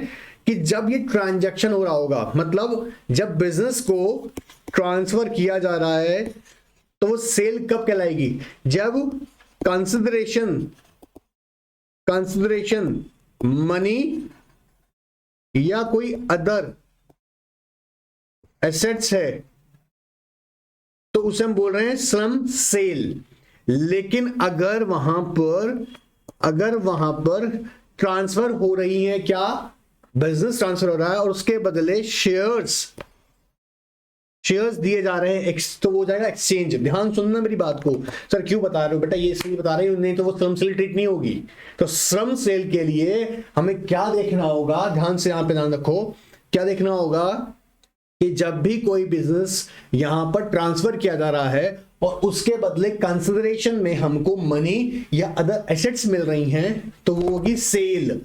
कि जब ये ट्रांजैक्शन हो रहा होगा, मतलब जब बिजनेस को ट्रांसफर किया जा रहा है, तो वो सेल कब कहलाएगी? जब कंसिडरेशन मनी या कोई अदर एसेट्स है, तो उसे हम बोल रहे हैं सम सेल। लेकिन अगर वहां पर ट्रांसफर हो रही है, क्या बिजनेस ट्रांसफर हो रहा है और उसके बदले शेयर्स दिए जा रहे हैं, तो वो हो जाएगा एक्सचेंज। ध्यान सुनना मेरी बात को। सर क्यों बता रहे हो बेटा? ये इसलिए बता रहे हो, नहीं तो वो श्रम सेल ट्रीट नहीं होगी। तो श्रम सेल के लिए हमें क्या देखना होगा? ध्यान से यहां पे ध्यान रखो, क्या देखना होगा कि जब भी कोई बिजनेस यहां पर ट्रांसफर किया जा रहा है और उसके बदले कंसिडरेशन में हमको मनी या अदर एसेट्स मिल रही हैं, तो वो होगी सेल।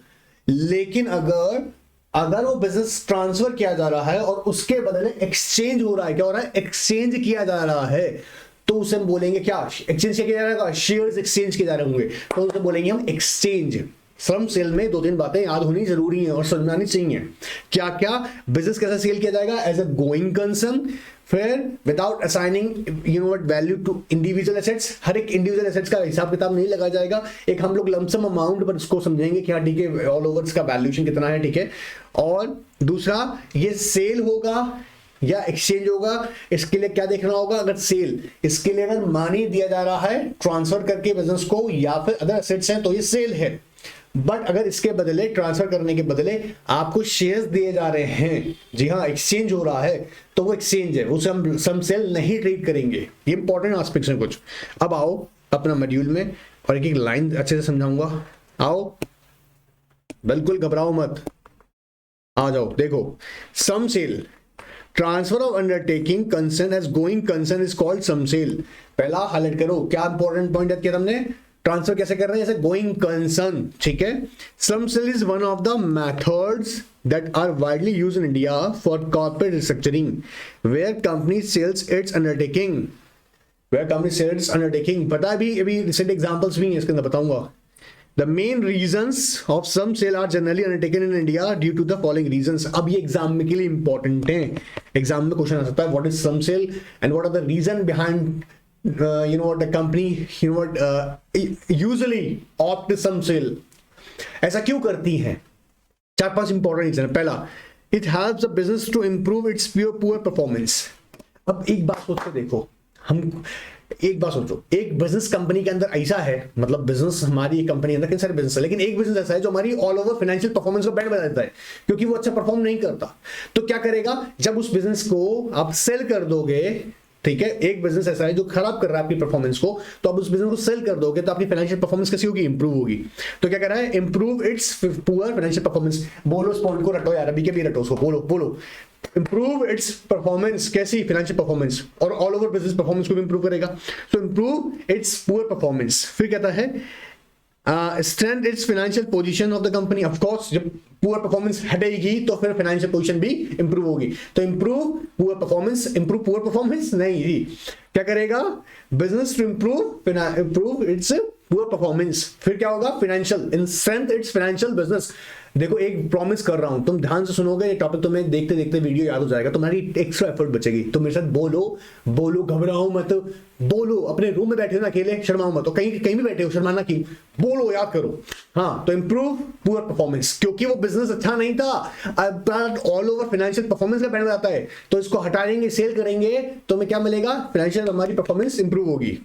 लेकिन अगर वो बिजनेस ट्रांसफर किया जा रहा है और उसके बदले एक्सचेंज हो रहा है, क्या हो रहा है? एक्सचेंज किया जा रहा है, तो उसे हम बोलेंगे क्या? एक्सचेंज किया जा रहा है, शेयर्स एक्सचेंज किए जा रहे होंगे, तो उसे बोलेंगे हम एक्सचेंज। श्रम सेल में 2-3 बातें याद होनी जरूरी है और समझानी चाहिए। क्या क्या? बिजनेस कैसे सेल किया जाएगा? एज अ गोइंग कंसर्न, फिर without assigning value to individual assets. हर एक इंडिविजुअल एसेट्स का हिसाब किताब नहीं लगाया जाएगा, एक हम लोग लमसम अमाउंट पर इसको समझेंगे कि हाँ ठीक है, ऑल ओवर का वैल्यूएशन कितना है, ठीक है। और दूसरा, ये सेल होगा या एक्सचेंज होगा, इसके लिए क्या देखना होगा? अगर सेल, इसके लिए अगर मनी दिया जा रहा है ट्रांसफर करके बिजनेस को, या फिर अदर एसेट्स हैं, तो ये सेल है। बट अगर इसके बदले, ट्रांसफर करने के बदले आपको शेयर्स दिए जा रहे हैं, जी हाँ, एक्सचेंज हो रहा है, तो वो एक्सचेंज है, उसे हम सम सेल नहीं ट्रीट करेंगे। ये इंपॉर्टेंट एस्पेक्ट्स हैं कुछ। अब आओ अपना मॉड्यूल में और एक एक लाइन अच्छे से समझाऊंगा। आओ, बिल्कुल घबराओ मत, आ जाओ। देखो, slump sale, transfer of undertaking concern as going concern is called slump sale. पहला हाईलाइट करो, क्या इंपॉर्टेंट पॉइंट याद किया हमने? ट्रांसफर कैसे कर रहे हैं? जैसे गोइंग कंसर्न, ठीक है। Slump sale is one of the methods that are widely used in India for corporate restructuring, where company sells its undertaking, पता है अभी recent examples भी हैं इसके अंदर, बताऊंगा। The main reasons of some sale are generally undertaken in India due to the following reasons। अब ये एग्जाम के लिए इंपॉर्टेंट है, एग्जाम में क्वेश्चन आ सकता है, what is some sale and what are the reason behind the company usually opt some sale, ऐसा क्यों करती है? 4-5 इंपॉर्टेंट रीजन। पहला, it helps the business to improve its poor performance. अब एक बात सोच के देखो, एक बात सोचो, एक बिजनेस कंपनी के अंदर ऐसा है, मतलब बिजनेस हमारी कंपनी के अंदर कितने सारे बिजनेस है, लेकिन एक बिजनेस ऐसा है जो हमारी ऑल ओवर फाइनेंशियल परफॉर्मेंस को बैंड बजा देता है, क्योंकि वो अच्छा परफॉर्म नहीं करता। तो क्या करेगा? जब उस बिजनेस को आप सेल कर दोगे, ठीक है, एक बिजनेस ऐसा है जो खराब कर रहा है आपकी परफॉर्मेंस को, तो आप उस बिजनेस को सेल कर दोगे तो आपकी फाइनेंशियल परफॉर्मेंस कैसी होगी? इंप्रूव होगी। तो क्या कर रहा है? Improve its poor financial performance. बोलो इस पॉइंट को, रटो यार, अभी के भी रटो उसको, बोलो। इंप्रूव इट्स परफॉर्मेंस, कैसी? फाइनेंशियल परफॉर्मेंस, और ऑल ओवर बिजनेस परफॉर्मेंस को भी इंप्रूव करेगा। सो इंप्रूव इट्स पुअर परफॉर्मेंस। फिर कहता है strength its financial position of the company. Of course, जब पुअर परफॉर्मेंस हटेगी तो फिर फाइनेंशियल पोजीशन भी इंप्रूव होगी। तो इंप्रूव पुअर परफॉर्मेंस नहीं जी, क्या करेगा? Business to improve its poor performance. फिर क्या होगा? Financial, in strength its financial business. देखो, एक प्रॉमिस कर रहा हूं, तुम ध्यान से सुनोगे, ये टॉपिक तुम्हें देखते देखते वीडियो याद हो जाएगा, तुम्हारी एक्स्ट्रा एफर्ट बचेगी। तो मेरे साथ बोलो, घबराओ मत, बोलो। अपने रूम में बैठे हो ना अकेले, शर्माओ मत, तो कहीं भी बैठे हो, शर्माना क्यों? बोलो, याद करो। हाँ, तो इंप्रूव पुअर परफॉर्मेंस, क्योंकि वो बिजनेस अच्छा नहीं था, ऑल ओवर फाइनेंशियल परफॉर्मेंस का बैंड बनाता है, तो इसको हटा देंगे, सेल करेंगे, तो हमें क्या मिलेगा? फाइनेंशियल, हमारी परफॉर्मेंस इंप्रूव होगी।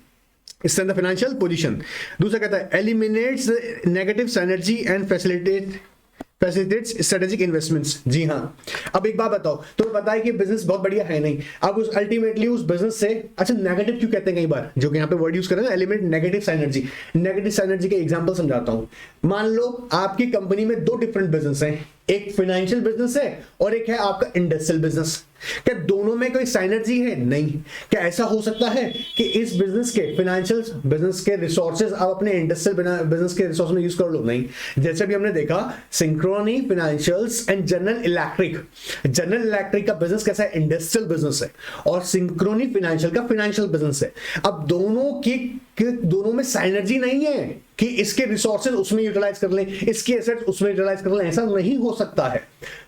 इससे द फाइनेंशियल पोजीशन। दूसरा कहता है eliminates negative synergy and facilitates strategic investments. जी हाँ, अब एक बात बताओ, तो पता है कि बिजनेस बहुत बढ़िया है नहीं, अब उस अल्टीमेटली उस बिजनेस से, अच्छा नेगेटिव क्यों कहते हैं कई बार, जो कि यहाँ पे वर्ड यूज कर रहे हैं, element negative synergy. Negative synergy के एग्जांपल समझाता हूँ। मान लो आपकी कंपनी में 2 डिफरेंट बिजनेस हैं, एक फाइनेंशियल बिजनेस है और एक है आपका इंडस्ट्रियल बिजनेस। क्या दोनों में कोई साइनर्जी है? नहीं। क्या ऐसा हो सकता है कि इस बिजनेस के फाइनेंशियल बिजनेस के रिसोर्सेज आप अपने इंडस्ट्रियल बिजनेस के रिसोर्स में यूज कर लो? नहीं। जैसे भी हमने देखा Synchrony financials and general electric का बिजनेस कैसा है? इंडस्ट्रियल बिजनेस है, और सिंक्रोनी फाइनेंशियल का फाइनेंशियल बिजनेस है। अब दोनों में साइनर्जी नहीं है कि इसके रिसोर्सेज उसमें यूटिलाइज कर लें, इसके एसेट्स उसमें यूटिलाइज कर लें, ऐसा नहीं हो सकता है।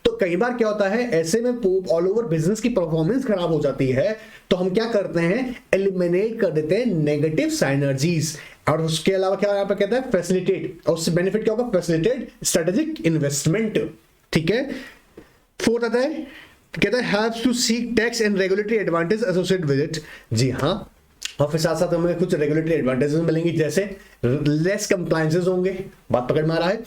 तो कई बार क्या होता है, ऐसे में ऑल ओवर बिजनेस की परफॉर्मेंस खराब हो जाती है, तो हम क्या करते हैं, एलिमिनेट कर देते हैं नेगेटिव साइनर्जीज। और उसके अलावा क्या यहां पर कहता है, फैसिलिटेट, और उससे बेनिफिट क्या होगा, फैसिलिटेट स्ट्रेटेजिक इन्वेस्टमेंट। ठीक है। फोर्थ आता है, कहता है haves to seek tax and regulatory advantage associated with it. जी हाँ, और फिर साथ साथ हमें कुछ रेगुलेटरी एडवांटेजेस मिलेंगे, जैसे लेस कंप्लायंसेस होंगे। बात पकड़ में आ रहा है?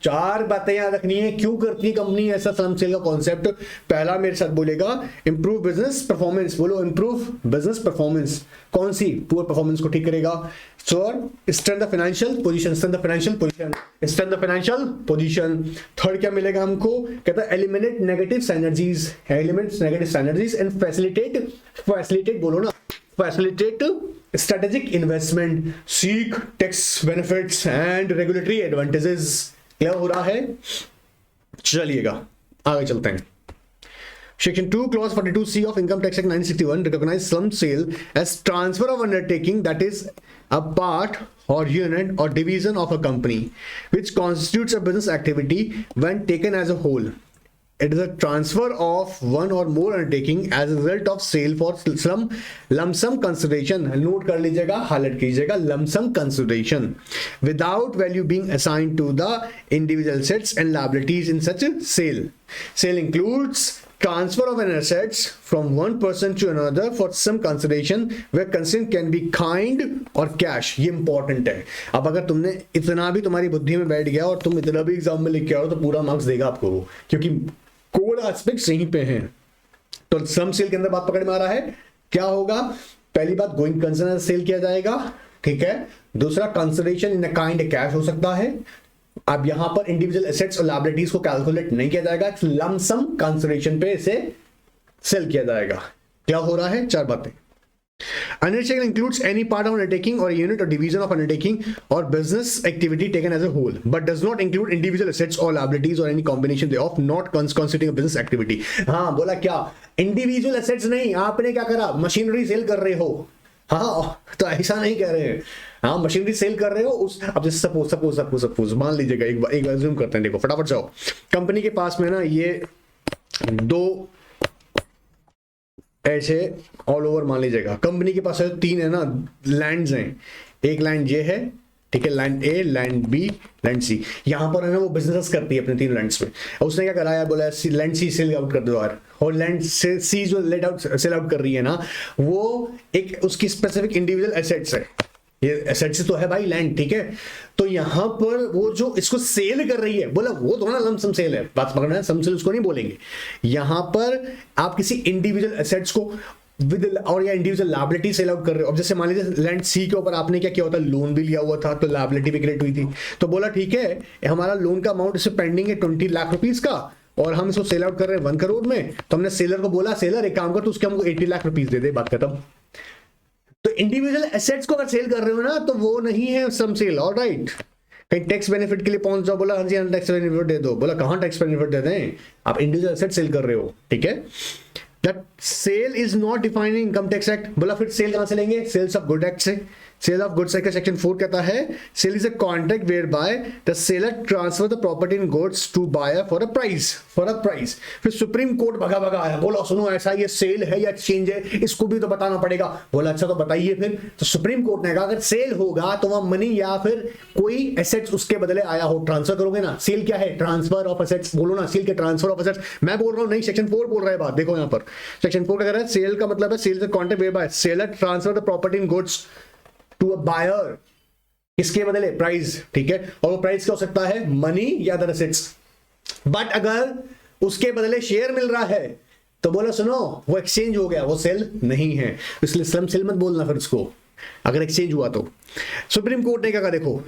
4 बातें याद रखनी है। क्यों करती है कंपनी ऐसा स्लम सेल का कॉन्सेप्ट? पहला मेरे साथ बोलेगा इंप्रूव बिजनेस परफॉर्मेंस। बोलो इंप्रूव बिजनेस परफॉर्मेंस। कौन सी? पुअर परफॉर्मेंस को ठीक करेगा। Strength the financial position, strength the financial position, strength the financial position. Third क्या मिलेगा हमको? कहता है eliminate negative synergies, eliminate negative synergies and facilitate बोलो ना, facilitate strategic investment, seek tax benefits and regulatory advantages. Clear हो रहा है? चलिएगा आगे चलते हैं। Section 2 clause 42C of Income Tax Act 1961 recognize slum sale as transfer of undertaking, that is a part or unit or division of a company which constitutes a business activity when taken as a whole. It is a transfer of one or more undertaking as a result of sale for some lump sum consideration. Note कर लीजिएगा, highlight कीजिएगा, lump sum consideration without value being assigned to the individual assets and liabilities in such a sale. Sale includes transfer of an assets from one person to another for some consideration where consideration can be kind or cash. ये important है। अब अगर तुमने इतना भी तुम्हारी बुद्धि में बैठ गया और तुम इतना भी एग्जाम में लिख के आओ तो पूरा मार्क्स देगा आपको वो, क्योंकि कोड एस्पेक्ट्स यहीं पे हैं। तो सम सेल के अंदर बात पकड़ में आ रहा है, क्या होगा? पहली बात, गोइंग कंसर्न सेल किया जाएगा, ठीक है। दूसरा, consideration in a kind cash हो सकता है। अब यहां पर इंडिविजुअल एसेट्स और लायबिलिटीज को कैलकुलेट नहीं किया जाएगा, लम सम कंसिडरेशन पे इसे सेल किया जाएगा। क्या हो रहा है? 4 बातें। Undertaking includes any part of undertaking or unit or division of undertaking or business activity taken as a whole, but does not include individual assets or liabilities or any combination thereof not constituting a business activity. हाँ, बोला क्या? Individual assets नहीं। आपने क्या करा? Machinery cell कर रहे हो। हाँ, तो ऐसा नहीं कह रहे हैं। हाँ, मशीनरी सेल कर रहे हो उस, अब जैसे सपोज मान लीजिएगा, एक बार जूम करते हैं, देखो फटाफट जाओ। कंपनी के पास में ना ये 2 ऐसे ऑल ओवर मान लीजिएगा, कंपनी के पास 3 है ना लैंड्स हैं। एक लैंड ये है, ठीक है, लैंड ए, लैंड बी, लैंड सी। यहां पर है ना वो बिजनेस करती है अपने 3 लैंड्स में। उसने क्या करा यार, बोला लैंड सी सेल आउट कर दो यार, और लैंड सी जो सेल आउट कर रही है ना, वो एक उसकी स्पेसिफिक इंडिविजुअल एसेट्स है। ये एसेट्स तो है भाई लैंड, ठीक है। तो यहां पर वो जो इसको सेल कर रही है, बोला वो थोड़ा लम सम सेल है, बात पकड़ना है, सम सेल उसको नहीं बोलेंगे। यहां पर आप किसी इंडिविजुअल एसेट्स को विद और या इंडिविजुअल लायबिलिटी सेल आउट कर रहे हो। अब जैसे मान लीजिए लैंड सी के ऊपर आपने क्या किया होता, लोन भी लिया हुआ था, तो लायबिलिटी भी क्रिएट हुई थी। तो बोला ठीक है, हमारा लोन का अमाउंट इससे पेंडिंग है 20 लाख रुपीज का, और हम इसको सेल आउट कर रहे हैं 1 करोड़ में। तो हमने सेलर को बोला, सेलर एक काम कर, तो उसके हमको 80 लाख रुपीज दे दे, बात खत्म। तो इंडिविजुअल एसेट्स को अगर सेल कर रहे हो ना, तो वो नहीं है सम सेल। ऑलराइट, कहीं टैक्स बेनिफिट के लिए पहुंच जाओ, बोला हाँ जी हाँ टैक्स बेनिफिट दे दो, बोला कहां टैक्स बेनिफिट दे दें, आप इंडिविजुअल एसेट सेल कर रहे हो, ठीक है। That sale is not defined in income tax act. बोला फिर सेल कहां से लेंगे? सेल्स ऑफ गुड एक्ट से। Sale of goods act section 4 कहता है sale is a contract whereby the seller transfer the property in goods to buyer for a price, फिर supreme court भगा आया, बोला सुनो ऐसा ये सेल है या एक्सचेंज है, इसको भी तो बताना पड़ेगा। बोला अच्छा तो बताइए फिर। तो सुप्रीम कोर्ट ने कहा अगर सेल होगा तो वह मनी या फिर कोई एसेट्स उसके बदले आया हो, ट्रांसफर करोगे ना। सेल क्या है? Transfer of assets. बोलो ना, सेल के ट्रांसफर ऑफ एसेट्स। मैं बोल रहा हूं नहीं, सेक्शन 4 बोल रहा है बात, देखो यहां पर सेक्शन 4 क्या कह रहा है, सेल का मतलब है sale is a contract whereby seller transfer the property in goods to a buyer, इसके बदले प्राइस, ठीक है। और वो प्राइस क्या हो सकता है? मनी या अदर एसेट्स। बट अगर उसके बदले शेयर मिल रहा है तो बोला सुनो वो एक्सचेंज हो गया, वो सेल नहीं है, इसलिए स्लम सेल मत बोलना फिर उसको, अगर एक्सचेंज हुआ तो। सुप्रीम कोर्ट ने क्या कहा, देखो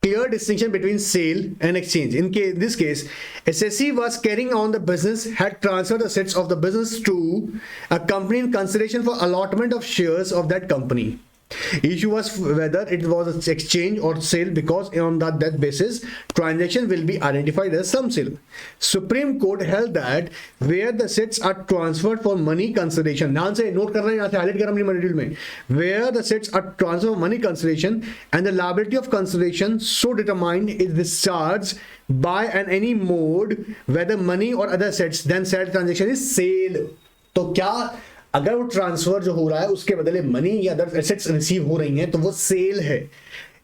clear distinction between sale and exchange. In this case, SSE was carrying on the business, had transferred assets of the business to a company in consideration for allotment of shares of that company. Issue was whether it was an exchange or sale, because on that basis transaction will be identified as some sale. Supreme Court held that where the assets are transferred for money consideration, ध्यान से note करना है, यहाँ से highlight कर अपनी module में, where the assets are transferred for money consideration and the liability of consideration so determined is discharged by an any mode whether money or other assets, then said transaction is sale. तो क्या अगर वो transfer जो हो रहा है उसके बदले मनी या अदर एसेट्स रिसीव हो रही हैं तो वो सेल है.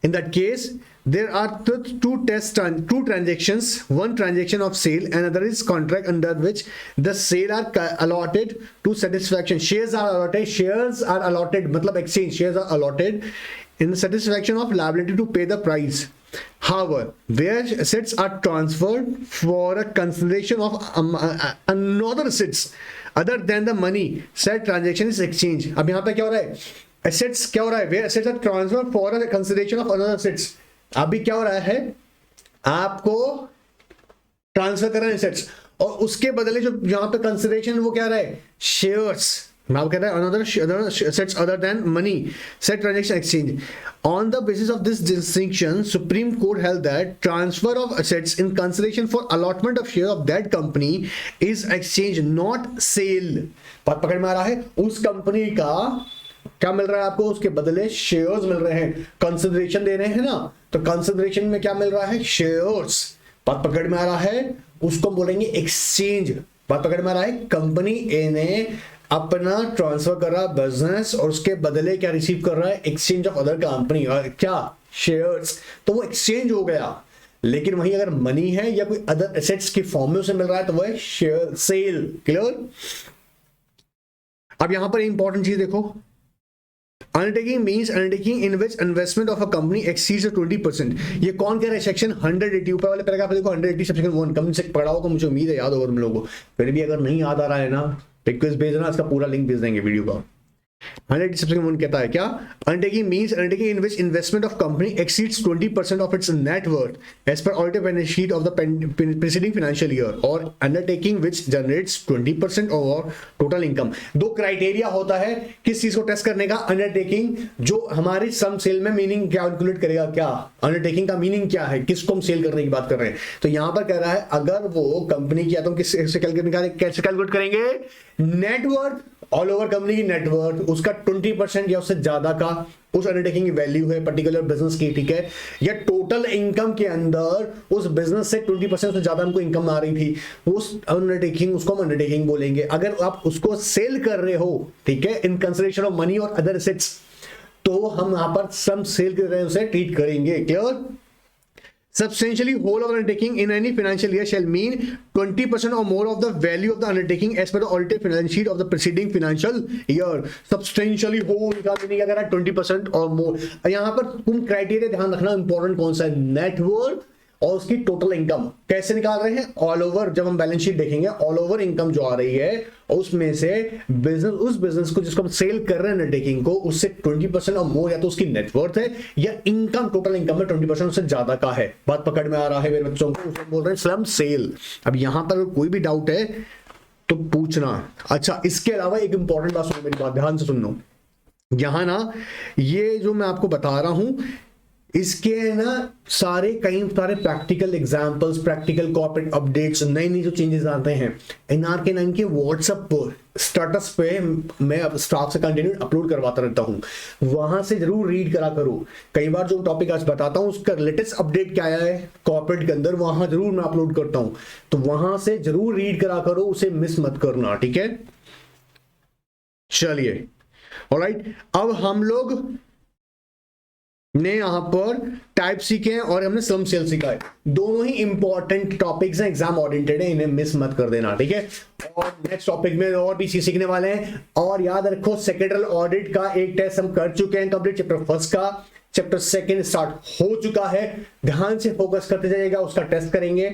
In that case there are two transactions, one transaction of sale and other is contract under which the sale are allotted to satisfaction. Shares are allotted मतलब exchange, shares are allotted in the satisfaction of liability to pay the price. However, where assets are transferred for a consideration of another assets other than the money, said transaction is exchange. अब यहाँ पे क्या हो रहा है, assets क्या हो रहा है, where assets are transferred for a consideration of another assets. अभी क्या हो रहा है, आपको ट्रांसफर कर रहे हैं assets और उसके बदले जो यहाँ पे कंसिडरेशन वो क्या रहा है, शेयर्स. Now कह रहा है another assets other than money, said transaction exchange. On the basis of this distinction, Supreme Court held that transfer of assets in consideration for allotment of share of that company is exchange, not sale. बात पकड़ में आ रहा है, उस company का क्या मिल रहा है आपको, उसके बदले शेयर्स मिल रहे हैं, कंसिडरेशन दे रहे हैं ना, तो कंसिडरेशन में क्या मिल रहा है, शेयर्स. बात पकड़ में आ रहा है, उसको बोलेंगे एक्सचेंज. बात पकड़ में आ रहा है, कंपनी ए ने अपना ट्रांसफर कर रहा बिजनेस और उसके बदले क्या रिसीव कर रहा है, एक्सचेंज ऑफ अदर कंपनी, क्या, शेयर्स, तो वो एक्सचेंज हो गया. लेकिन वहीं अगर मनी है या कोई अदर एसेट्स की फॉर्म में उसे मिल रहा है तो वो है शेयर सेल. क्लियर. अब यहां पर इंपॉर्टेंट चीज देखो, undertaking means undertaking in which investment of a company exceeds 20%. ये कौन कह रहा है, सेक्शन 180 ऊपर वाले पैराग्राफ देखो, 180 सेक्शन 1. कम से पढ़ा होगा, मुझे उम्मीद है याद होगा तुम लोगों को. फिर भी अगर नहीं याद आ रहा है ना, रिक्वेस्ट भेजना, इसका पूरा लिंक भेज देंगे वीडियो का. 180 सेक्शन 1 कहता है क्या, undertaking means undertaking in which investment of company exceeds 20% of its net worth as per audited balance sheet of the preceding financial year, और undertaking which generates 20% of total income. दो criteria होता है किस चीज को टेस्ट करने का, undertaking जो हमारी सम सेल में मीनिंग कैलकुलेट करेगा, क्या अंडरटेकिंग का मीनिंग क्या है, किसको हम सेल करने की बात कर रहे हैं. तो यहां पर कह रहा है अगर वो कंपनी की, तो हम कैसे कैलकुलेट करेंगे, नेटवर्थ, ऑल ओवर कंपनी की नेटवर्थ, उसका 20% या उससे ज्यादा का उस अंडरटेकिंग की वैल्यू है पर्टिकुलर बिजनेस की, ठीक है, या टोटल इनकम के अंदर उस बिजनेस से 20% से ज्यादा हमको इनकम आ रही थी, उस अंडरटेकिंग, उसको हम अंडरटेकिंग बोलेंगे. अगर आप उसको सेल कर रहे हो, ठीक है, इन कंसिडरेशन ऑफ मनी और अदर एसेट्स, तो हम यहां पर सम सेल कर रहे हैं उसे ट्रीट करेंगे. Clear. Substantially whole of the undertaking in any financial year shall mean 20% or more of the value of the undertaking as per the audited finance sheet of the preceding financial year. Substantially whole का meaning अगर है 20% और more. यहाँ पर तुम criteria ध्यान रखना, important कौन सा है, नेटवर्थ और उसकी टोटल इनकम. कैसे निकाल रहे हैं, ऑल ओवर. जब हम बैलेंस शीट देखेंगे, ऑल ओवर इनकम जो आ रही है उसमें से बिजनेस, उस बिजनेस को जिसको हम सेल कर रहे हैं अंडरटेकिंग को, उससे 20% और मोर या तो उसकी नेटवर्थ है या इनकम, टोटल इनकम में 20% उससे ज्यादा का है. बात पकड़ में आ रहा है मेरे बच्चों को, उसको बोल रहे हैं स्लम सेल. अब यहां पर कोई भी डाउट है तो पूछना. अच्छा, इसके अलावा एक इंपॉर्टेंट बात सुनो, मेरी बात ध्यान से सुन लो. यहां ना ये जो मैं आपको बता रहा हूं, इसके ना कई सारे practical examples, practical corporate updates, नई नई जो चेंजेस आते हैं NRK9 के व्हाट्सएप पर, स्टेटस पे मैं अब स्टॉक से कंटिन्यू अपलोड करवाता रहता हूं, वहां से जरूर रीड करा करो. कई बार जो टॉपिक आज बताता हूं उसका लेटेस्ट अपडेट क्या आया है कॉर्पोरेट के अंदर, वहां जरूर मैं अपलोड करता हूं, तो वहां से जरूर रीड करा करो, उसे मिस मत करना, ठीक है. चलिए, ऑलराइट. अब हम लोग ने यहां पर टाइप सीखे हैं और हमने सम सेल सीखा है. दोनों ही इंपॉर्टेंट टॉपिक्स हैं, एग्जाम ओरिएंटेड है, इन्हें मिस मत कर देना, ठीक है. और नेक्स्ट टॉपिक में और भी चीज सीखने वाले हैं. और याद रखो, सेक्रेटरियल ऑडिट का एक टेस्ट हम कर चुके हैं कंप्लीट, चैप्टर 1 का. चैप्टर 2 स्टार्ट हो चुका है, ध्यान से फोकस करते जाइएगा, उसका टेस्ट करेंगे.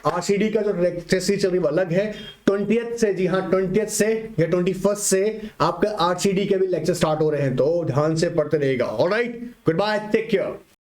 आरसीडी का जो टेस्ट सीरीज चल रही है अलग है, 20th से, जी हाँ 20th से या 21st से आपका आरसीडी के भी लेक्चर स्टार्ट हो रहे हैं, तो ध्यान से पढ़ते रहेगा. Alright, goodbye, take care.